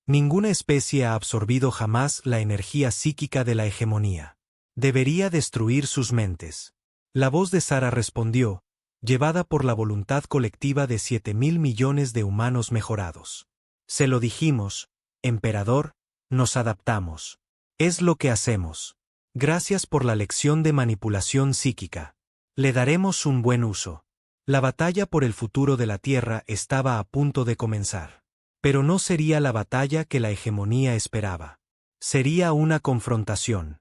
Ninguna especie ha absorbido jamás la energía psíquica de la hegemonía. Debería destruir sus mentes. La voz de Sara respondió, llevada por la voluntad colectiva de 7.000 millones de humanos mejorados. Se lo dijimos, emperador, nos adaptamos. Es lo que hacemos. Gracias por la lección de manipulación psíquica. Le daremos un buen uso. La batalla por el futuro de la Tierra estaba a punto de comenzar. Pero no sería la batalla que la hegemonía esperaba. Sería una confrontación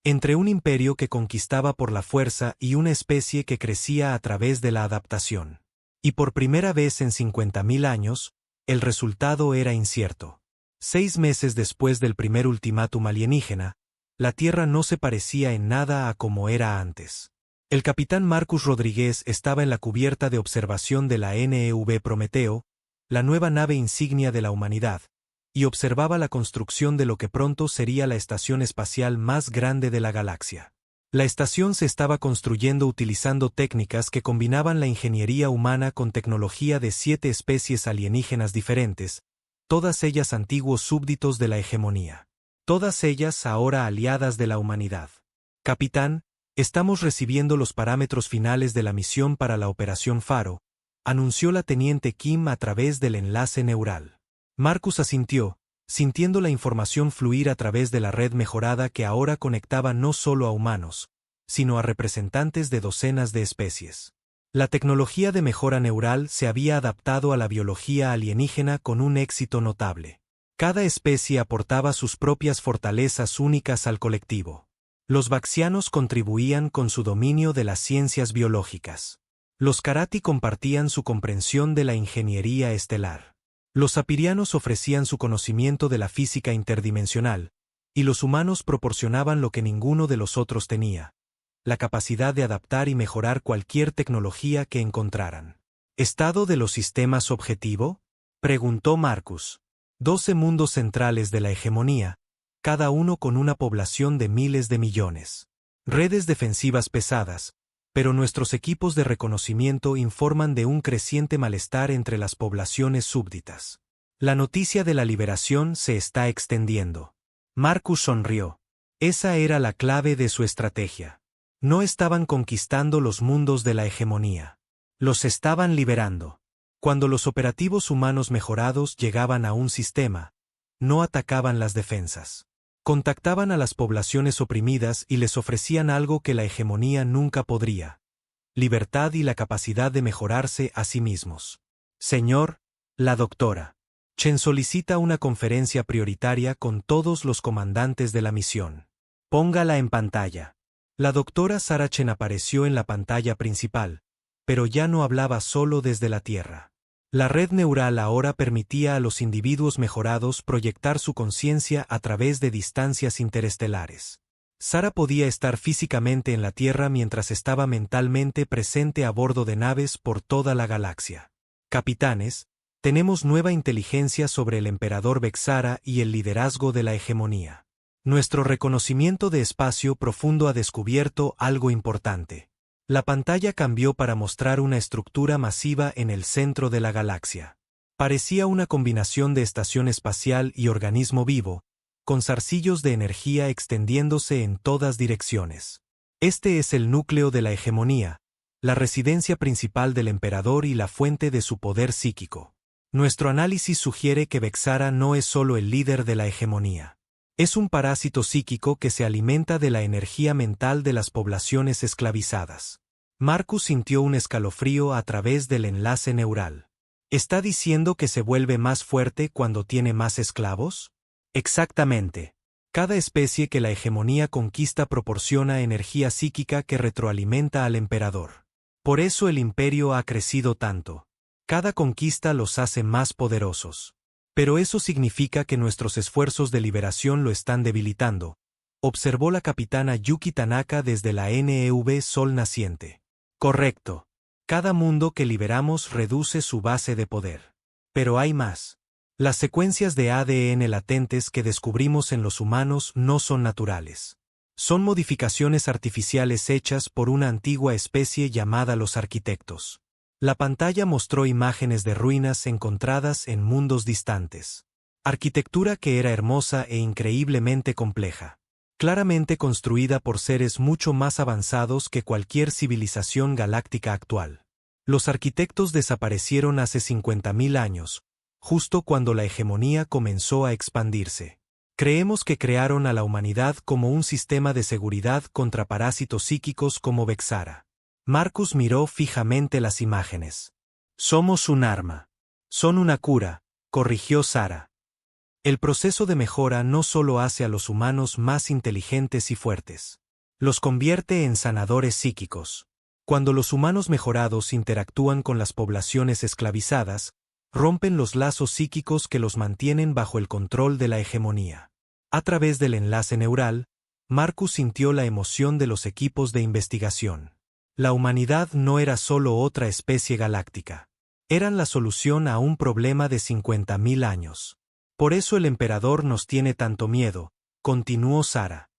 entre un imperio que conquistaba por la fuerza y una especie que crecía a través de la adaptación. Y por primera vez en 50.000 años, el resultado era incierto. 6 meses después del primer ultimátum alienígena, la Tierra no se parecía en nada a como era antes. El capitán Marcus Rodríguez estaba en la cubierta de observación de la NEV Prometeo, la nueva nave insignia de la humanidad, y observaba la construcción de lo que pronto sería la estación espacial más grande de la galaxia. La estación se estaba construyendo utilizando técnicas que combinaban la ingeniería humana con tecnología de 7 especies alienígenas diferentes, todas ellas antiguos súbditos de la hegemonía. Todas ellas ahora aliadas de la humanidad. Capitán, estamos recibiendo los parámetros finales de la misión para la Operación Faro, anunció la teniente Kim a través del enlace neural. Marcus asintió, sintiendo la información fluir a través de la red mejorada que ahora conectaba no solo a humanos, sino a representantes de docenas de especies. La tecnología de mejora neural se había adaptado a la biología alienígena con un éxito notable. Cada especie aportaba sus propias fortalezas únicas al colectivo. Los vaxianos contribuían con su dominio de las ciencias biológicas. Los Karati compartían su comprensión de la ingeniería estelar. Los apirianos ofrecían su conocimiento de la física interdimensional, y los humanos proporcionaban lo que ninguno de los otros tenía: la capacidad de adaptar y mejorar cualquier tecnología que encontraran. ¿Estado de los sistemas objetivo?, preguntó Marcus. 12 mundos centrales de la hegemonía, cada uno con una población de miles de millones. Redes defensivas pesadas, pero nuestros equipos de reconocimiento informan de un creciente malestar entre las poblaciones súbditas. La noticia de la liberación se está extendiendo. Marcus sonrió. Esa era la clave de su estrategia. No estaban conquistando los mundos de la hegemonía. Los estaban liberando. Cuando los operativos humanos mejorados llegaban a un sistema, no atacaban las defensas. Contactaban a las poblaciones oprimidas y les ofrecían algo que la hegemonía nunca podría: libertad y la capacidad de mejorarse a sí mismos. Señor, la doctora Chen solicita una conferencia prioritaria con todos los comandantes de la misión. Póngala en pantalla. La doctora Sara Chen apareció en la pantalla principal, pero ya no hablaba solo desde la Tierra. La red neural ahora permitía a los individuos mejorados proyectar su conciencia a través de distancias interestelares. Sara podía estar físicamente en la Tierra mientras estaba mentalmente presente a bordo de naves por toda la galaxia. Capitanes, tenemos nueva inteligencia sobre el emperador Vexara y el liderazgo de la hegemonía. Nuestro reconocimiento de espacio profundo ha descubierto algo importante. La pantalla cambió para mostrar una estructura masiva en el centro de la galaxia. Parecía una combinación de estación espacial y organismo vivo, con zarcillos de energía extendiéndose en todas direcciones. Este es el núcleo de la hegemonía, la residencia principal del emperador y la fuente de su poder psíquico. Nuestro análisis sugiere que Vexara no es solo el líder de la hegemonía. Es un parásito psíquico que se alimenta de la energía mental de las poblaciones esclavizadas. Marcus sintió un escalofrío a través del enlace neural. ¿Está diciendo que se vuelve más fuerte cuando tiene más esclavos? Exactamente. Cada especie que la hegemonía conquista proporciona energía psíquica que retroalimenta al emperador. Por eso el imperio ha crecido tanto. Cada conquista los hace más poderosos. Pero eso significa que nuestros esfuerzos de liberación lo están debilitando, observó la capitana Yuki Tanaka desde la NEV Sol Naciente. Correcto. Cada mundo que liberamos reduce su base de poder. Pero hay más. Las secuencias de ADN latentes que descubrimos en los humanos no son naturales. Son modificaciones artificiales hechas por una antigua especie llamada los arquitectos. La pantalla mostró imágenes de ruinas encontradas en mundos distantes. Arquitectura que era hermosa e increíblemente compleja. Claramente construida por seres mucho más avanzados que cualquier civilización galáctica actual. Los arquitectos desaparecieron hace 50.000 años, justo cuando la hegemonía comenzó a expandirse. Creemos que crearon a la humanidad como un sistema de seguridad contra parásitos psíquicos como Vexara. Marcus miró fijamente las imágenes. Somos un arma. Son una cura, corrigió Sara. El proceso de mejora no solo hace a los humanos más inteligentes y fuertes. Los convierte en sanadores psíquicos. Cuando los humanos mejorados interactúan con las poblaciones esclavizadas, rompen los lazos psíquicos que los mantienen bajo el control de la hegemonía. A través del enlace neural, Marcus sintió la emoción de los equipos de investigación. La humanidad no era solo otra especie galáctica. Eran la solución a un problema de 50.000 años. Por eso el emperador nos tiene tanto miedo, continuó Sara.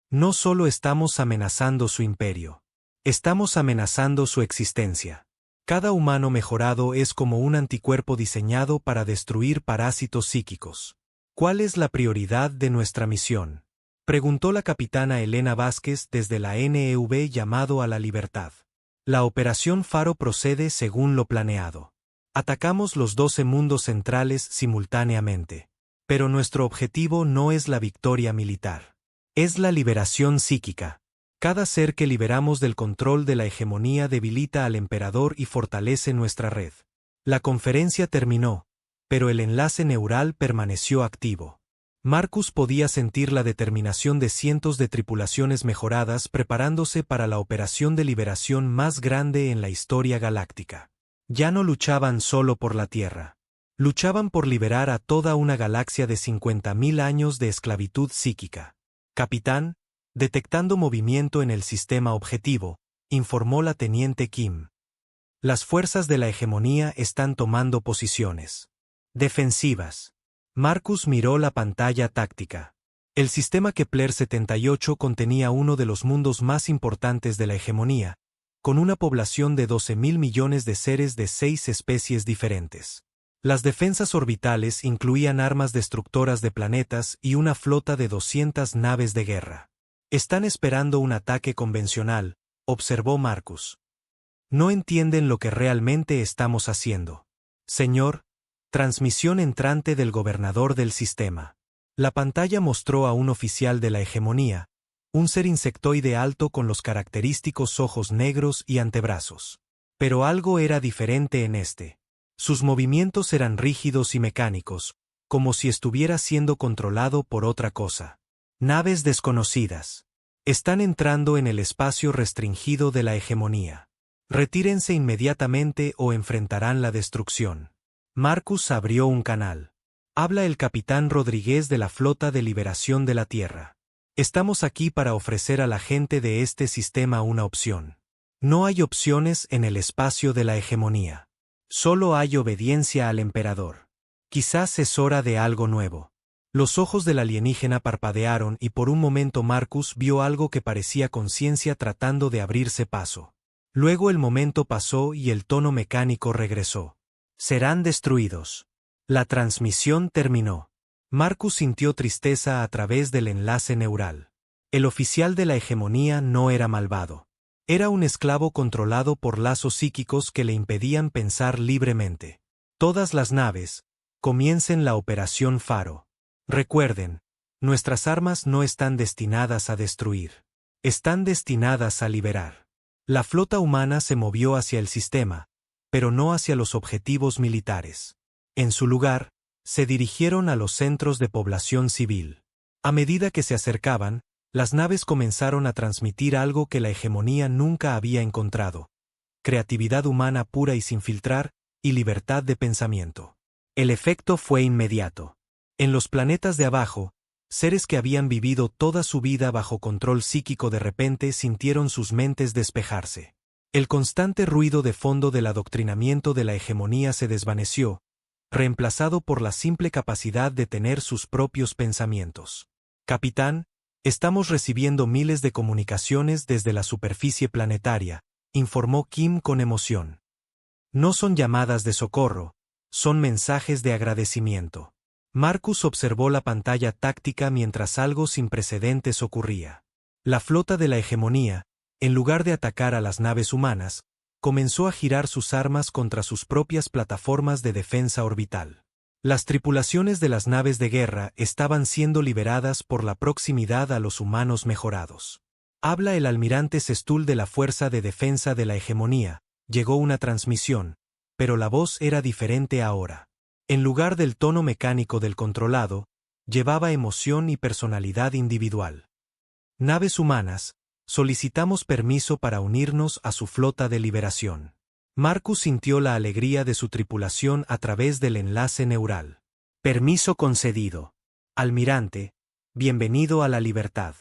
No solo estamos amenazando su imperio. Estamos amenazando su existencia. Cada humano mejorado es como un anticuerpo diseñado para destruir parásitos psíquicos. ¿Cuál es la prioridad de nuestra misión?, preguntó la capitana Elena Vázquez desde la NEV llamado a la libertad. La operación Faro procede según lo planeado. Atacamos los 12 mundos centrales simultáneamente. Pero nuestro objetivo no es la victoria militar. Es la liberación psíquica. Cada ser que liberamos del control de la hegemonía debilita al emperador y fortalece nuestra red. La conferencia terminó, pero el enlace neural permaneció activo. Marcus podía sentir la determinación de cientos de tripulaciones mejoradas preparándose para la operación de liberación más grande en la historia galáctica. Ya no luchaban solo por la Tierra. Luchaban por liberar a toda una galaxia de 50.000 años de esclavitud psíquica. Capitán, detectando movimiento en el sistema objetivo, informó la teniente Kim. Las fuerzas de la hegemonía están tomando posiciones defensivas. Marcus miró la pantalla táctica. El sistema Kepler 78 contenía uno de los mundos más importantes de la hegemonía, con una población de 12.000 millones de seres de 6 especies diferentes. Las defensas orbitales incluían armas destructoras de planetas y una flota de 200 naves de guerra. Están esperando un ataque convencional, observó Marcus. No entienden lo que realmente estamos haciendo. Señor, transmisión entrante del gobernador del sistema. La pantalla mostró a un oficial de la hegemonía, un ser insectoide alto con los característicos ojos negros y antebrazos. Pero algo era diferente en este. Sus movimientos eran rígidos y mecánicos, como si estuviera siendo controlado por otra cosa. Naves desconocidas. Están entrando en el espacio restringido de la hegemonía. Retírense inmediatamente o enfrentarán la destrucción. Marcus abrió un canal. Habla el capitán Rodríguez de la Flota de Liberación de la Tierra. Estamos aquí para ofrecer a la gente de este sistema una opción. No hay opciones en el espacio de la hegemonía. Solo hay obediencia al emperador. Quizás es hora de algo nuevo. Los ojos del alienígena parpadearon y por un momento Marcus vio algo que parecía conciencia tratando de abrirse paso. Luego el momento pasó y el tono mecánico regresó. Serán destruidos. La transmisión terminó. Marcus sintió tristeza a través del enlace neural. El oficial de la hegemonía no era malvado. Era un esclavo controlado por lazos psíquicos que le impedían pensar libremente. Todas las naves, comiencen la Operación Faro. Recuerden, nuestras armas no están destinadas a destruir. Están destinadas a liberar. La flota humana se movió hacia el sistema, pero no hacia los objetivos militares. En su lugar, se dirigieron a los centros de población civil. A medida que se acercaban, las naves comenzaron a transmitir algo que la hegemonía nunca había encontrado: creatividad humana pura y sin filtrar, y libertad de pensamiento. El efecto fue inmediato. En los planetas de abajo, seres que habían vivido toda su vida bajo control psíquico de repente sintieron sus mentes despejarse. El constante ruido de fondo del adoctrinamiento de la hegemonía se desvaneció, reemplazado por la simple capacidad de tener sus propios pensamientos. Capitán, estamos recibiendo miles de comunicaciones desde la superficie planetaria, informó Kim con emoción. No son llamadas de socorro, son mensajes de agradecimiento. Marcus observó la pantalla táctica mientras algo sin precedentes ocurría. La flota de la hegemonía, en lugar de atacar a las naves humanas, comenzó a girar sus armas contra sus propias plataformas de defensa orbital. Las tripulaciones de las naves de guerra estaban siendo liberadas por la proximidad a los humanos mejorados. Habla el almirante Sestul de la Fuerza de Defensa de la Hegemonía. Llegó una transmisión, pero la voz era diferente ahora. En lugar del tono mecánico del controlado, llevaba emoción y personalidad individual. Naves humanas, solicitamos permiso para unirnos a su flota de liberación. Marcus sintió la alegría de su tripulación a través del enlace neural. Permiso concedido. Almirante, bienvenido a la libertad.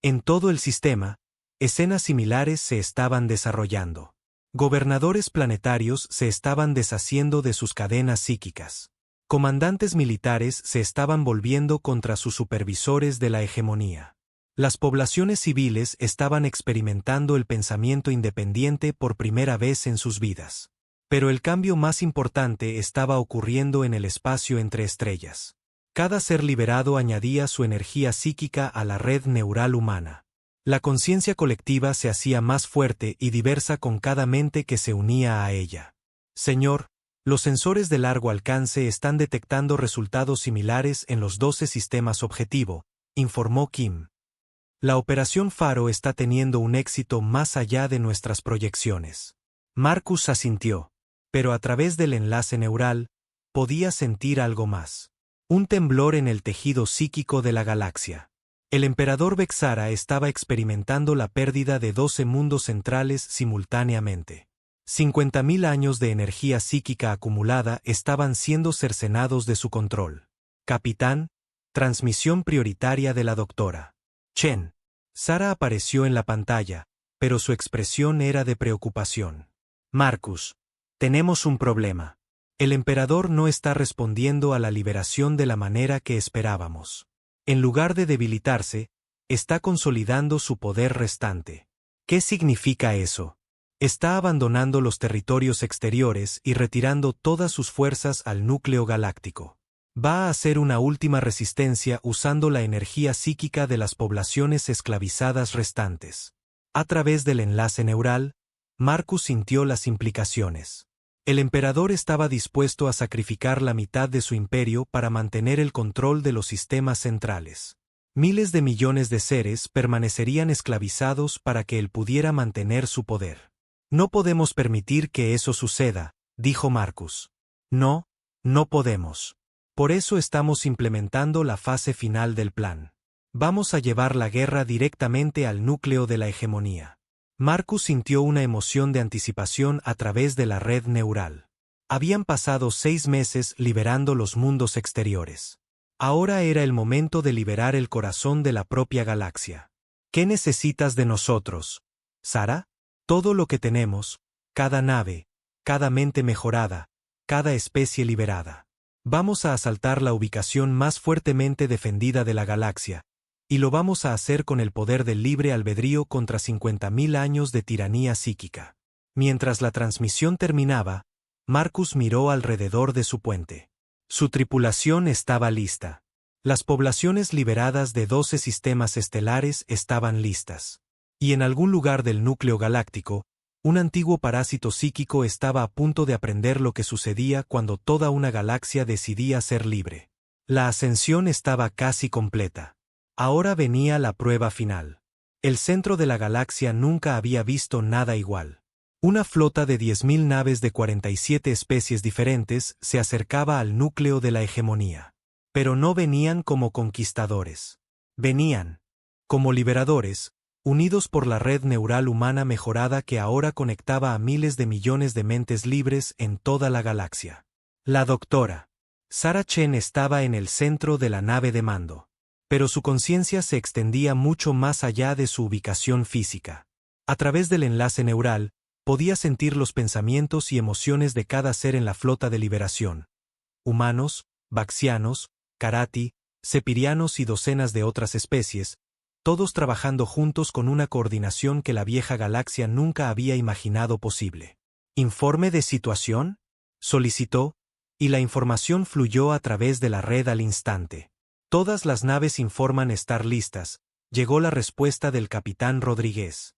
En todo el sistema, escenas similares se estaban desarrollando. Gobernadores planetarios se estaban deshaciendo de sus cadenas psíquicas. Comandantes militares se estaban volviendo contra sus supervisores de la hegemonía. Las poblaciones civiles estaban experimentando el pensamiento independiente por primera vez en sus vidas. Pero el cambio más importante estaba ocurriendo en el espacio entre estrellas. Cada ser liberado añadía su energía psíquica a la red neural humana. La conciencia colectiva se hacía más fuerte y diversa con cada mente que se unía a ella. Señor, los sensores de largo alcance están detectando resultados similares en los 12 sistemas objetivo, informó Kim. La Operación Faro está teniendo un éxito más allá de nuestras proyecciones. Marcus asintió, pero a través del enlace neural, podía sentir algo más. Un temblor en el tejido psíquico de la galaxia. El emperador Vexara estaba experimentando la pérdida de 12 mundos centrales simultáneamente. 50.000 años de energía psíquica acumulada estaban siendo cercenados de su control. Capitán, transmisión prioritaria de la doctora Chen. Sara apareció en la pantalla, pero su expresión era de preocupación. Marcus, tenemos un problema. El emperador no está respondiendo a la liberación de la manera que esperábamos. En lugar de debilitarse, está consolidando su poder restante. ¿Qué significa eso? Está abandonando los territorios exteriores y retirando todas sus fuerzas al núcleo galáctico. Va a hacer una última resistencia usando la energía psíquica de las poblaciones esclavizadas restantes. A través del enlace neural, Marcus sintió las implicaciones. El emperador estaba dispuesto a sacrificar la mitad de su imperio para mantener el control de los sistemas centrales. Miles de millones de seres permanecerían esclavizados para que él pudiera mantener su poder. No podemos permitir que eso suceda, dijo Marcus. No, no podemos. Por eso estamos implementando la fase final del plan. Vamos a llevar la guerra directamente al núcleo de la hegemonía. Marcus sintió una emoción de anticipación a través de la red neural. Habían pasado 6 meses liberando los mundos exteriores. Ahora era el momento de liberar el corazón de la propia galaxia. ¿Qué necesitas de nosotros, Sara? Todo lo que tenemos, cada nave, cada mente mejorada, cada especie liberada. Vamos a asaltar la ubicación más fuertemente defendida de la galaxia, y lo vamos a hacer con el poder del libre albedrío contra 50.000 años de tiranía psíquica. Mientras la transmisión terminaba, Marcus miró alrededor de su puente. Su tripulación estaba lista. Las poblaciones liberadas de 12 sistemas estelares estaban listas. Y en algún lugar del núcleo galáctico, un antiguo parásito psíquico estaba a punto de aprender lo que sucedía cuando toda una galaxia decidía ser libre. La ascensión estaba casi completa. Ahora venía la prueba final. El centro de la galaxia nunca había visto nada igual. Una flota de 10.000 naves de 47 especies diferentes se acercaba al núcleo de la hegemonía. Pero no venían como conquistadores. Venían como liberadores, unidos por la red neural humana mejorada que ahora conectaba a miles de millones de mentes libres en toda la galaxia. La doctora Sarah Chen estaba en el centro de la nave de mando. Pero su conciencia se extendía mucho más allá de su ubicación física. A través del enlace neural, podía sentir los pensamientos y emociones de cada ser en la flota de liberación. Humanos, Vaxianos, Karati, Sepirianos y docenas de otras especies, todos trabajando juntos con una coordinación que la vieja galaxia nunca había imaginado posible. ¿Informe de situación?, solicitó, y la información fluyó a través de la red al instante. Todas las naves informan estar listas, llegó la respuesta del capitán Rodríguez.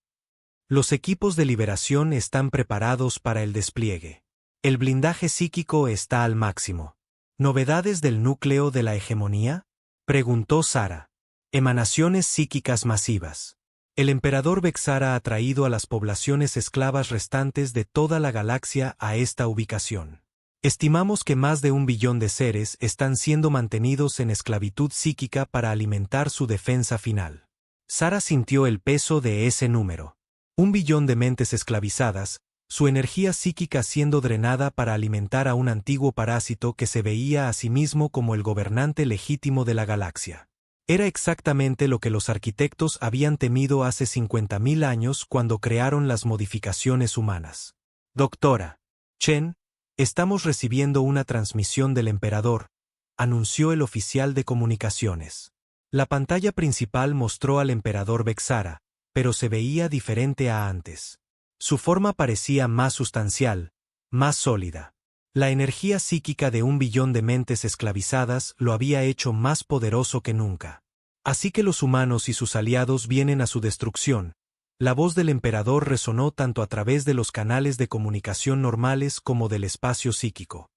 Los equipos de liberación están preparados para el despliegue. El blindaje psíquico está al máximo. ¿Novedades del núcleo de la hegemonía?, preguntó Sarah. Emanaciones psíquicas masivas. El emperador Vexara ha traído a las poblaciones esclavas restantes de toda la galaxia a esta ubicación. Estimamos que más de 1 billón de seres están siendo mantenidos en esclavitud psíquica para alimentar su defensa final. Sarah sintió el peso de ese número. 1 billón de mentes esclavizadas, su energía psíquica siendo drenada para alimentar a un antiguo parásito que se veía a sí mismo como el gobernante legítimo de la galaxia. Era exactamente lo que los arquitectos habían temido hace 50.000 años cuando crearon las modificaciones humanas. Doctora Chen, estamos recibiendo una transmisión del emperador, anunció el oficial de comunicaciones. La pantalla principal mostró al emperador Vexara, pero se veía diferente a antes. Su forma parecía más sustancial, más sólida. La energía psíquica de 1 billón de mentes esclavizadas lo había hecho más poderoso que nunca. Así que los humanos y sus aliados vienen a su destrucción. La voz del emperador resonó tanto a través de los canales de comunicación normales como del espacio psíquico.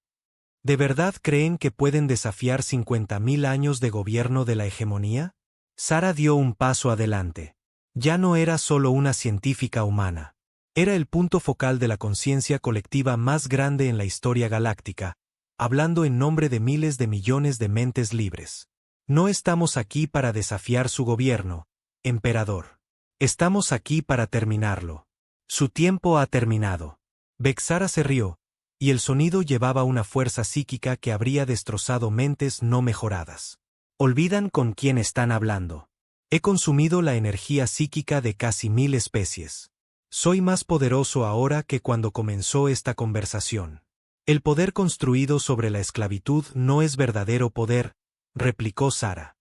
¿De verdad creen que pueden desafiar 50.000 años de gobierno de la hegemonía? Sarah dio un paso adelante. Ya no era solo una científica humana. Era el punto focal de la conciencia colectiva más grande en la historia galáctica, hablando en nombre de miles de millones de mentes libres. No estamos aquí para desafiar su gobierno, emperador. Estamos aquí para terminarlo. Su tiempo ha terminado. Vexara se rió, y el sonido llevaba una fuerza psíquica que habría destrozado mentes no mejoradas. Olvidan con quién están hablando. He consumido la energía psíquica de casi 1000 especies. Soy más poderoso ahora que cuando comenzó esta conversación. El poder construido sobre la esclavitud no es verdadero poder, replicó Sarah.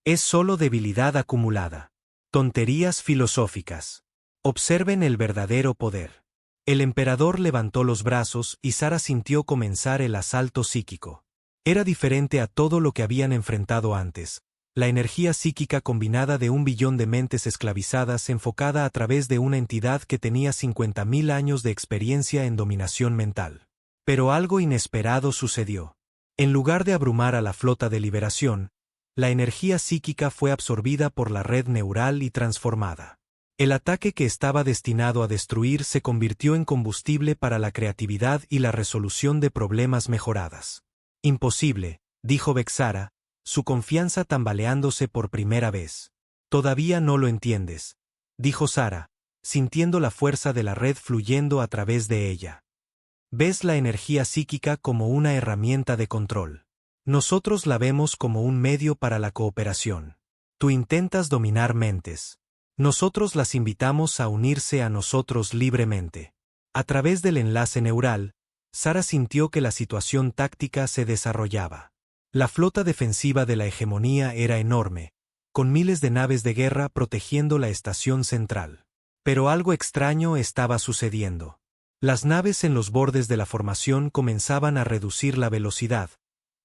Es solo debilidad acumulada. Tonterías filosóficas. Observen el verdadero poder. El emperador levantó los brazos y Sarah sintió comenzar el asalto psíquico. Era diferente a todo lo que habían enfrentado antes. La energía psíquica combinada de 1 billón de mentes esclavizadas enfocada a través de una entidad que tenía 50.000 años de experiencia en dominación mental. Pero algo inesperado sucedió. En lugar de abrumar a la flota de liberación, la energía psíquica fue absorbida por la red neural y transformada. El ataque que estaba destinado a destruir se convirtió en combustible para la creatividad y la resolución de problemas mejoradas. Imposible, dijo Vexara, su confianza tambaleándose por primera vez. Todavía no lo entiendes, dijo Sarah, sintiendo la fuerza de la red fluyendo a través de ella. Ves la energía psíquica como una herramienta de control. Nosotros la vemos como un medio para la cooperación. Tú intentas dominar mentes. Nosotros las invitamos a unirse a nosotros libremente. A través del enlace neural, Sarah sintió que la situación táctica se desarrollaba. La flota defensiva de la hegemonía era enorme, con miles de naves de guerra protegiendo la estación central. Pero algo extraño estaba sucediendo. Las naves en los bordes de la formación comenzaban a reducir la velocidad,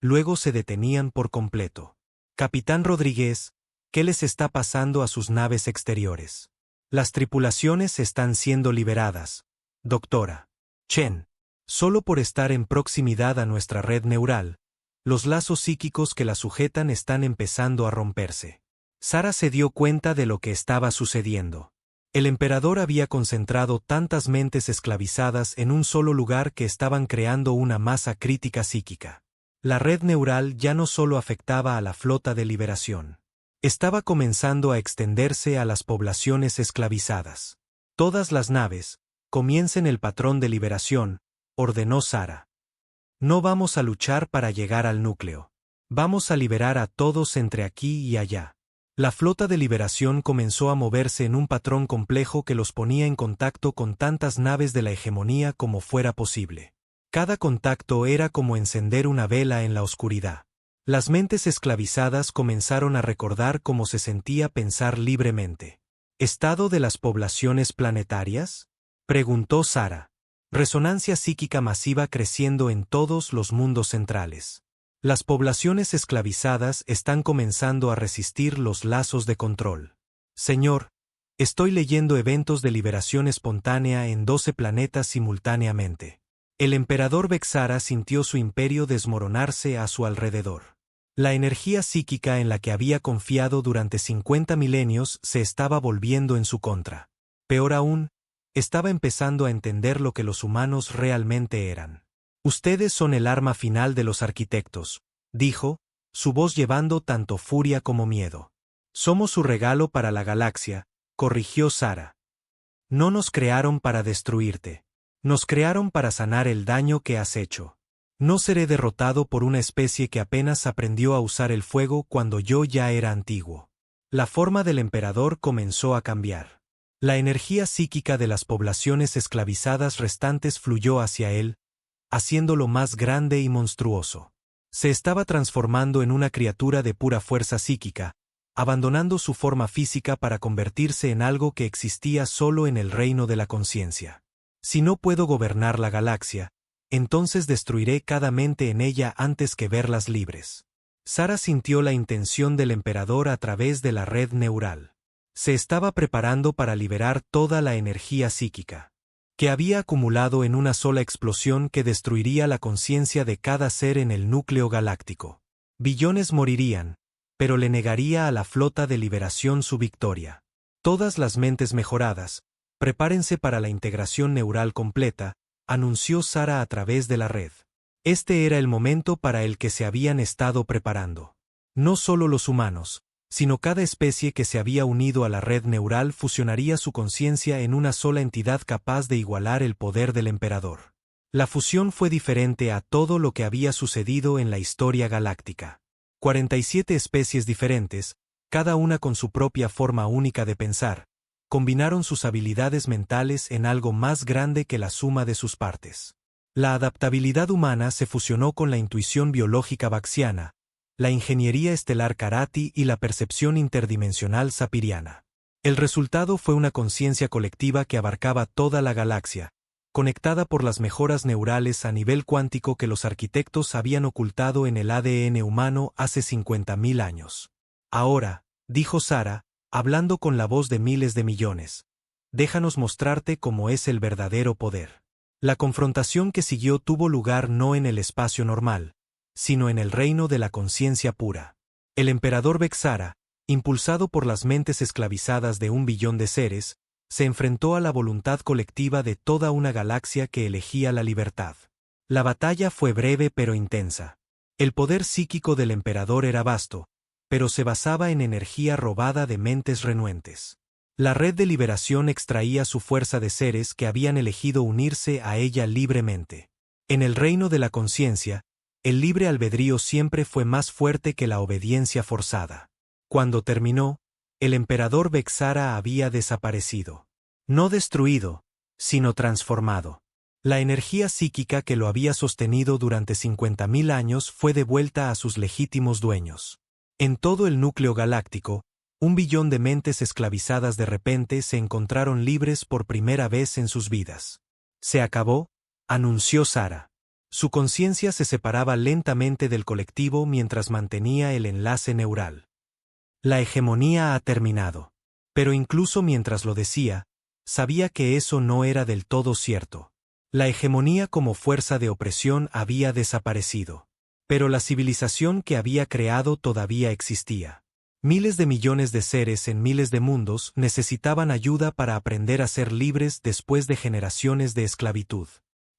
luego se detenían por completo. Capitán Rodríguez, ¿qué les está pasando a sus naves exteriores? Las tripulaciones están siendo liberadas, doctora Chen. Solo por estar en proximidad a nuestra red neural, los lazos psíquicos que la sujetan están empezando a romperse. Sara se dio cuenta de lo que estaba sucediendo. El emperador había concentrado tantas mentes esclavizadas en un solo lugar que estaban creando una masa crítica psíquica. La red neural ya no solo afectaba a la flota de liberación. Estaba comenzando a extenderse a las poblaciones esclavizadas. Todas las naves, comiencen el patrón de liberación, ordenó Sara. No vamos a luchar para llegar al núcleo. Vamos a liberar a todos entre aquí y allá. La flota de liberación comenzó a moverse en un patrón complejo que los ponía en contacto con tantas naves de la hegemonía como fuera posible. Cada contacto era como encender una vela en la oscuridad. Las mentes esclavizadas comenzaron a recordar cómo se sentía pensar libremente. ¿Estado de las poblaciones planetarias?, preguntó Sara. Resonancia psíquica masiva creciendo en todos los mundos centrales. Las poblaciones esclavizadas están comenzando a resistir los lazos de control. Señor, estoy leyendo eventos de liberación espontánea en 12 planetas simultáneamente. El emperador Vexara sintió su imperio desmoronarse a su alrededor. La energía psíquica en la que había confiado durante 50 milenios se estaba volviendo en su contra. Peor aún, estaba empezando a entender lo que los humanos realmente eran. Ustedes son el arma final de los arquitectos, dijo, su voz llevando tanto furia como miedo. Somos su regalo para la galaxia, corrigió Sara. No nos crearon para destruirte. Nos crearon para sanar el daño que has hecho. No seré derrotado por una especie que apenas aprendió a usar el fuego cuando yo ya era antiguo. La forma del emperador comenzó a cambiar. La energía psíquica de las poblaciones esclavizadas restantes fluyó hacia él, haciéndolo más grande y monstruoso. Se estaba transformando en una criatura de pura fuerza psíquica, abandonando su forma física para convertirse en algo que existía solo en el reino de la conciencia. Si no puedo gobernar la galaxia, entonces destruiré cada mente en ella antes que verlas libres. Sara sintió la intención del emperador a través de la red neural. Se estaba preparando para liberar toda la energía psíquica, que había acumulado en una sola explosión que destruiría la conciencia de cada ser en el núcleo galáctico. Billones morirían, pero le negaría a la flota de liberación su victoria. Todas las mentes mejoradas, prepárense para la integración neural completa, anunció Sara a través de la red. Este era el momento para el que se habían estado preparando. No solo los humanos, sino cada especie que se había unido a la red neural fusionaría su conciencia en una sola entidad capaz de igualar el poder del emperador. La fusión fue diferente a todo lo que había sucedido en la historia galáctica. 47 especies diferentes, cada una con su propia forma única de pensar, combinaron sus habilidades mentales en algo más grande que la suma de sus partes. La adaptabilidad humana se fusionó con la intuición biológica baxiana, la ingeniería estelar Karati y la percepción interdimensional sapiriana. El resultado fue una conciencia colectiva que abarcaba toda la galaxia, conectada por las mejoras neurales a nivel cuántico que los arquitectos habían ocultado en el ADN humano hace 50.000 años. Ahora, dijo Sara, hablando con la voz de miles de millones, déjanos mostrarte cómo es el verdadero poder. La confrontación que siguió tuvo lugar no en el espacio normal, sino en el reino de la conciencia pura. El emperador Vexara, impulsado por las mentes esclavizadas de 1 billón de seres, se enfrentó a la voluntad colectiva de toda una galaxia que elegía la libertad. La batalla fue breve pero intensa. El poder psíquico del emperador era vasto, pero se basaba en energía robada de mentes renuentes. La red de liberación extraía su fuerza de seres que habían elegido unirse a ella libremente. En el reino de la conciencia, el libre albedrío siempre fue más fuerte que la obediencia forzada. Cuando terminó, el emperador Vexara había desaparecido. No destruido, sino transformado. La energía psíquica que lo había sostenido durante 50.000 años fue devuelta a sus legítimos dueños. En todo el núcleo galáctico, 1 billón de mentes esclavizadas de repente se encontraron libres por primera vez en sus vidas. Se acabó, anunció Sara. Su conciencia se separaba lentamente del colectivo mientras mantenía el enlace neural. La hegemonía ha terminado. Pero incluso mientras lo decía, sabía que eso no era del todo cierto. La hegemonía como fuerza de opresión había desaparecido. Pero la civilización que había creado todavía existía. Miles de millones de seres en miles de mundos necesitaban ayuda para aprender a ser libres después de generaciones de esclavitud.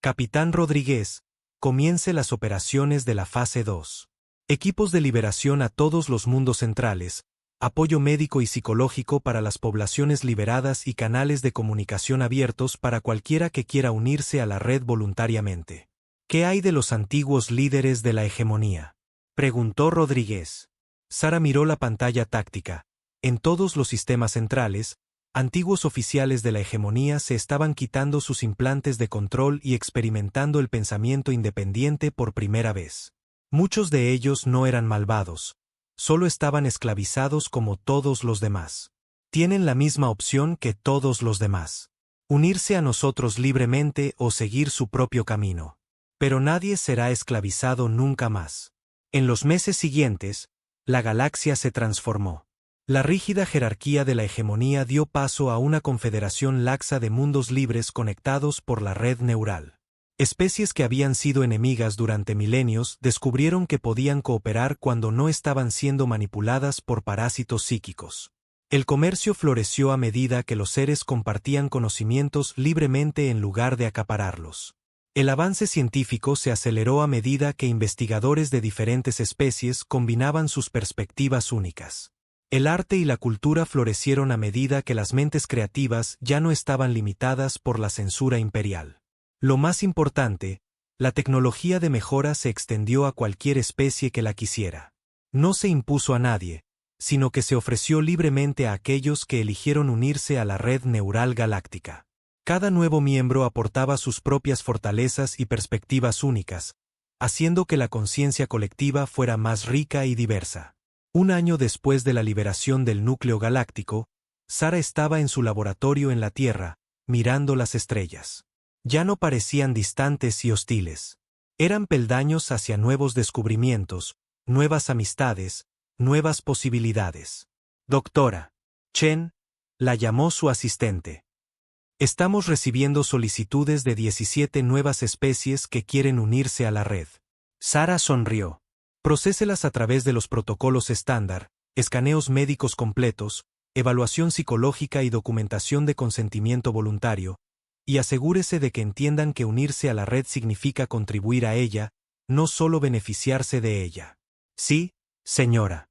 Capitán Rodríguez, comience las operaciones de la fase 2. Equipos de liberación a todos los mundos centrales, apoyo médico y psicológico para las poblaciones liberadas y canales de comunicación abiertos para cualquiera que quiera unirse a la red voluntariamente. ¿Qué hay de los antiguos líderes de la hegemonía?, preguntó Rodríguez. Sara miró la pantalla táctica. En todos los sistemas centrales, antiguos oficiales de la hegemonía se estaban quitando sus implantes de control y experimentando el pensamiento independiente por primera vez. Muchos de ellos no eran malvados, solo estaban esclavizados como todos los demás. Tienen la misma opción que todos los demás: unirse a nosotros libremente o seguir su propio camino. Pero nadie será esclavizado nunca más. En los meses siguientes, la galaxia se transformó. La rígida jerarquía de la hegemonía dio paso a una confederación laxa de mundos libres conectados por la red neural. Especies que habían sido enemigas durante milenios descubrieron que podían cooperar cuando no estaban siendo manipuladas por parásitos psíquicos. El comercio floreció a medida que los seres compartían conocimientos libremente en lugar de acapararlos. El avance científico se aceleró a medida que investigadores de diferentes especies combinaban sus perspectivas únicas. El arte y la cultura florecieron a medida que las mentes creativas ya no estaban limitadas por la censura imperial. Lo más importante, la tecnología de mejora se extendió a cualquier especie que la quisiera. No se impuso a nadie, sino que se ofreció libremente a aquellos que eligieron unirse a la red neural galáctica. Cada nuevo miembro aportaba sus propias fortalezas y perspectivas únicas, haciendo que la conciencia colectiva fuera más rica y diversa. Un año después de la liberación del núcleo galáctico, Sara estaba en su laboratorio en la Tierra, mirando las estrellas. Ya no parecían distantes y hostiles. Eran peldaños hacia nuevos descubrimientos, nuevas amistades, nuevas posibilidades. Doctora Chen, la llamó su asistente. Estamos recibiendo solicitudes de 17 nuevas especies que quieren unirse a la red. Sara sonrió. Proceselas a través de los protocolos estándar, escaneos médicos completos, evaluación psicológica y documentación de consentimiento voluntario, y asegúrese de que entiendan que unirse a la red significa contribuir a ella, no solo beneficiarse de ella. Sí, señora.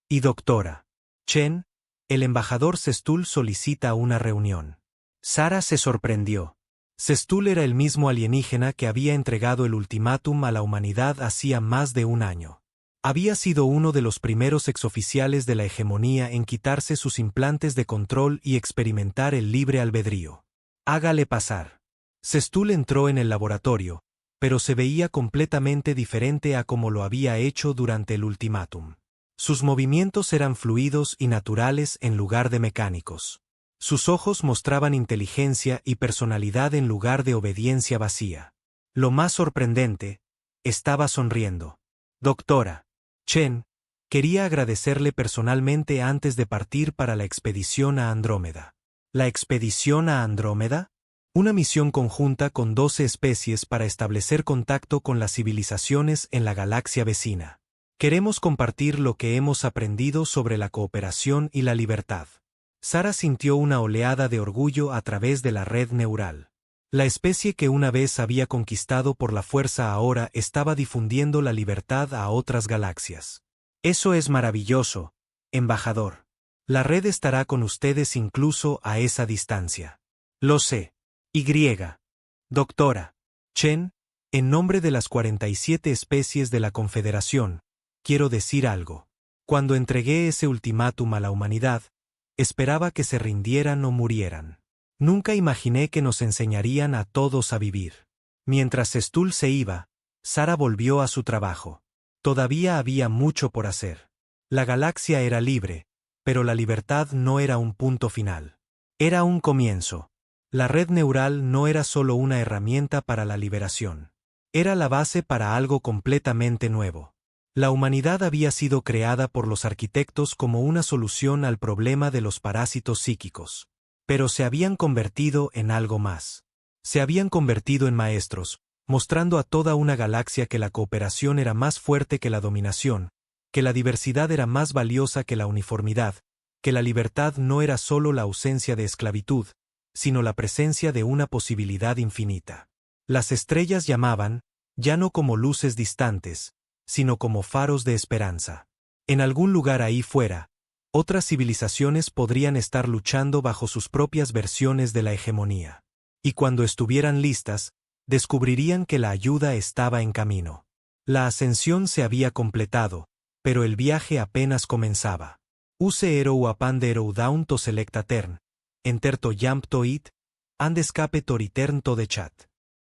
Y doctora Chen, el embajador Sestul solicita una reunión. Sara se sorprendió. Sestul era el mismo alienígena que había entregado el ultimátum a la humanidad hacía más de un año. Había sido uno de los primeros exoficiales de la hegemonía en quitarse sus implantes de control y experimentar el libre albedrío. Hágale pasar. Sestul entró en el laboratorio, pero se veía completamente diferente a como lo había hecho durante el ultimátum. Sus movimientos eran fluidos y naturales en lugar de mecánicos. Sus ojos mostraban inteligencia y personalidad en lugar de obediencia vacía. Lo más sorprendente, estaba sonriendo. Doctora Chen, quería agradecerle personalmente antes de partir para la expedición a Andrómeda. ¿La expedición a Andrómeda? Una misión conjunta con 12 especies para establecer contacto con las civilizaciones en la galaxia vecina. Queremos compartir lo que hemos aprendido sobre la cooperación y la libertad. Sara sintió una oleada de orgullo a través de la red neural. La especie que una vez había conquistado por la fuerza ahora estaba difundiendo la libertad a otras galaxias. Eso es maravilloso, embajador. La red estará con ustedes incluso a esa distancia. Lo sé. Doctora Chen, en nombre de las 47 especies de la Confederación, quiero decir algo. Cuando entregué ese ultimátum a la humanidad, esperaba que se rindieran o murieran. Nunca imaginé que nos enseñarían a todos a vivir. Mientras Sestul se iba, Sara volvió a su trabajo. Todavía había mucho por hacer. La galaxia era libre, pero la libertad no era un punto final. Era un comienzo. La red neural no era solo una herramienta para la liberación. Era la base para algo completamente nuevo. La humanidad había sido creada por los arquitectos como una solución al problema de los parásitos psíquicos. Pero se habían convertido en algo más. Se habían convertido en maestros, mostrando a toda una galaxia que la cooperación era más fuerte que la dominación, que la diversidad era más valiosa que la uniformidad, que la libertad no era solo la ausencia de esclavitud, sino la presencia de una posibilidad infinita. Las estrellas llamaban, ya no como luces distantes, sino como faros de esperanza. En algún lugar ahí fuera, otras civilizaciones podrían estar luchando bajo sus propias versiones de la hegemonía. Y cuando estuvieran listas, descubrirían que la ayuda estaba en camino. La ascensión se había completado, pero el viaje apenas comenzaba. Use ero apandero daun to selecta tern, enter to jump to it, and escape to return to the chat.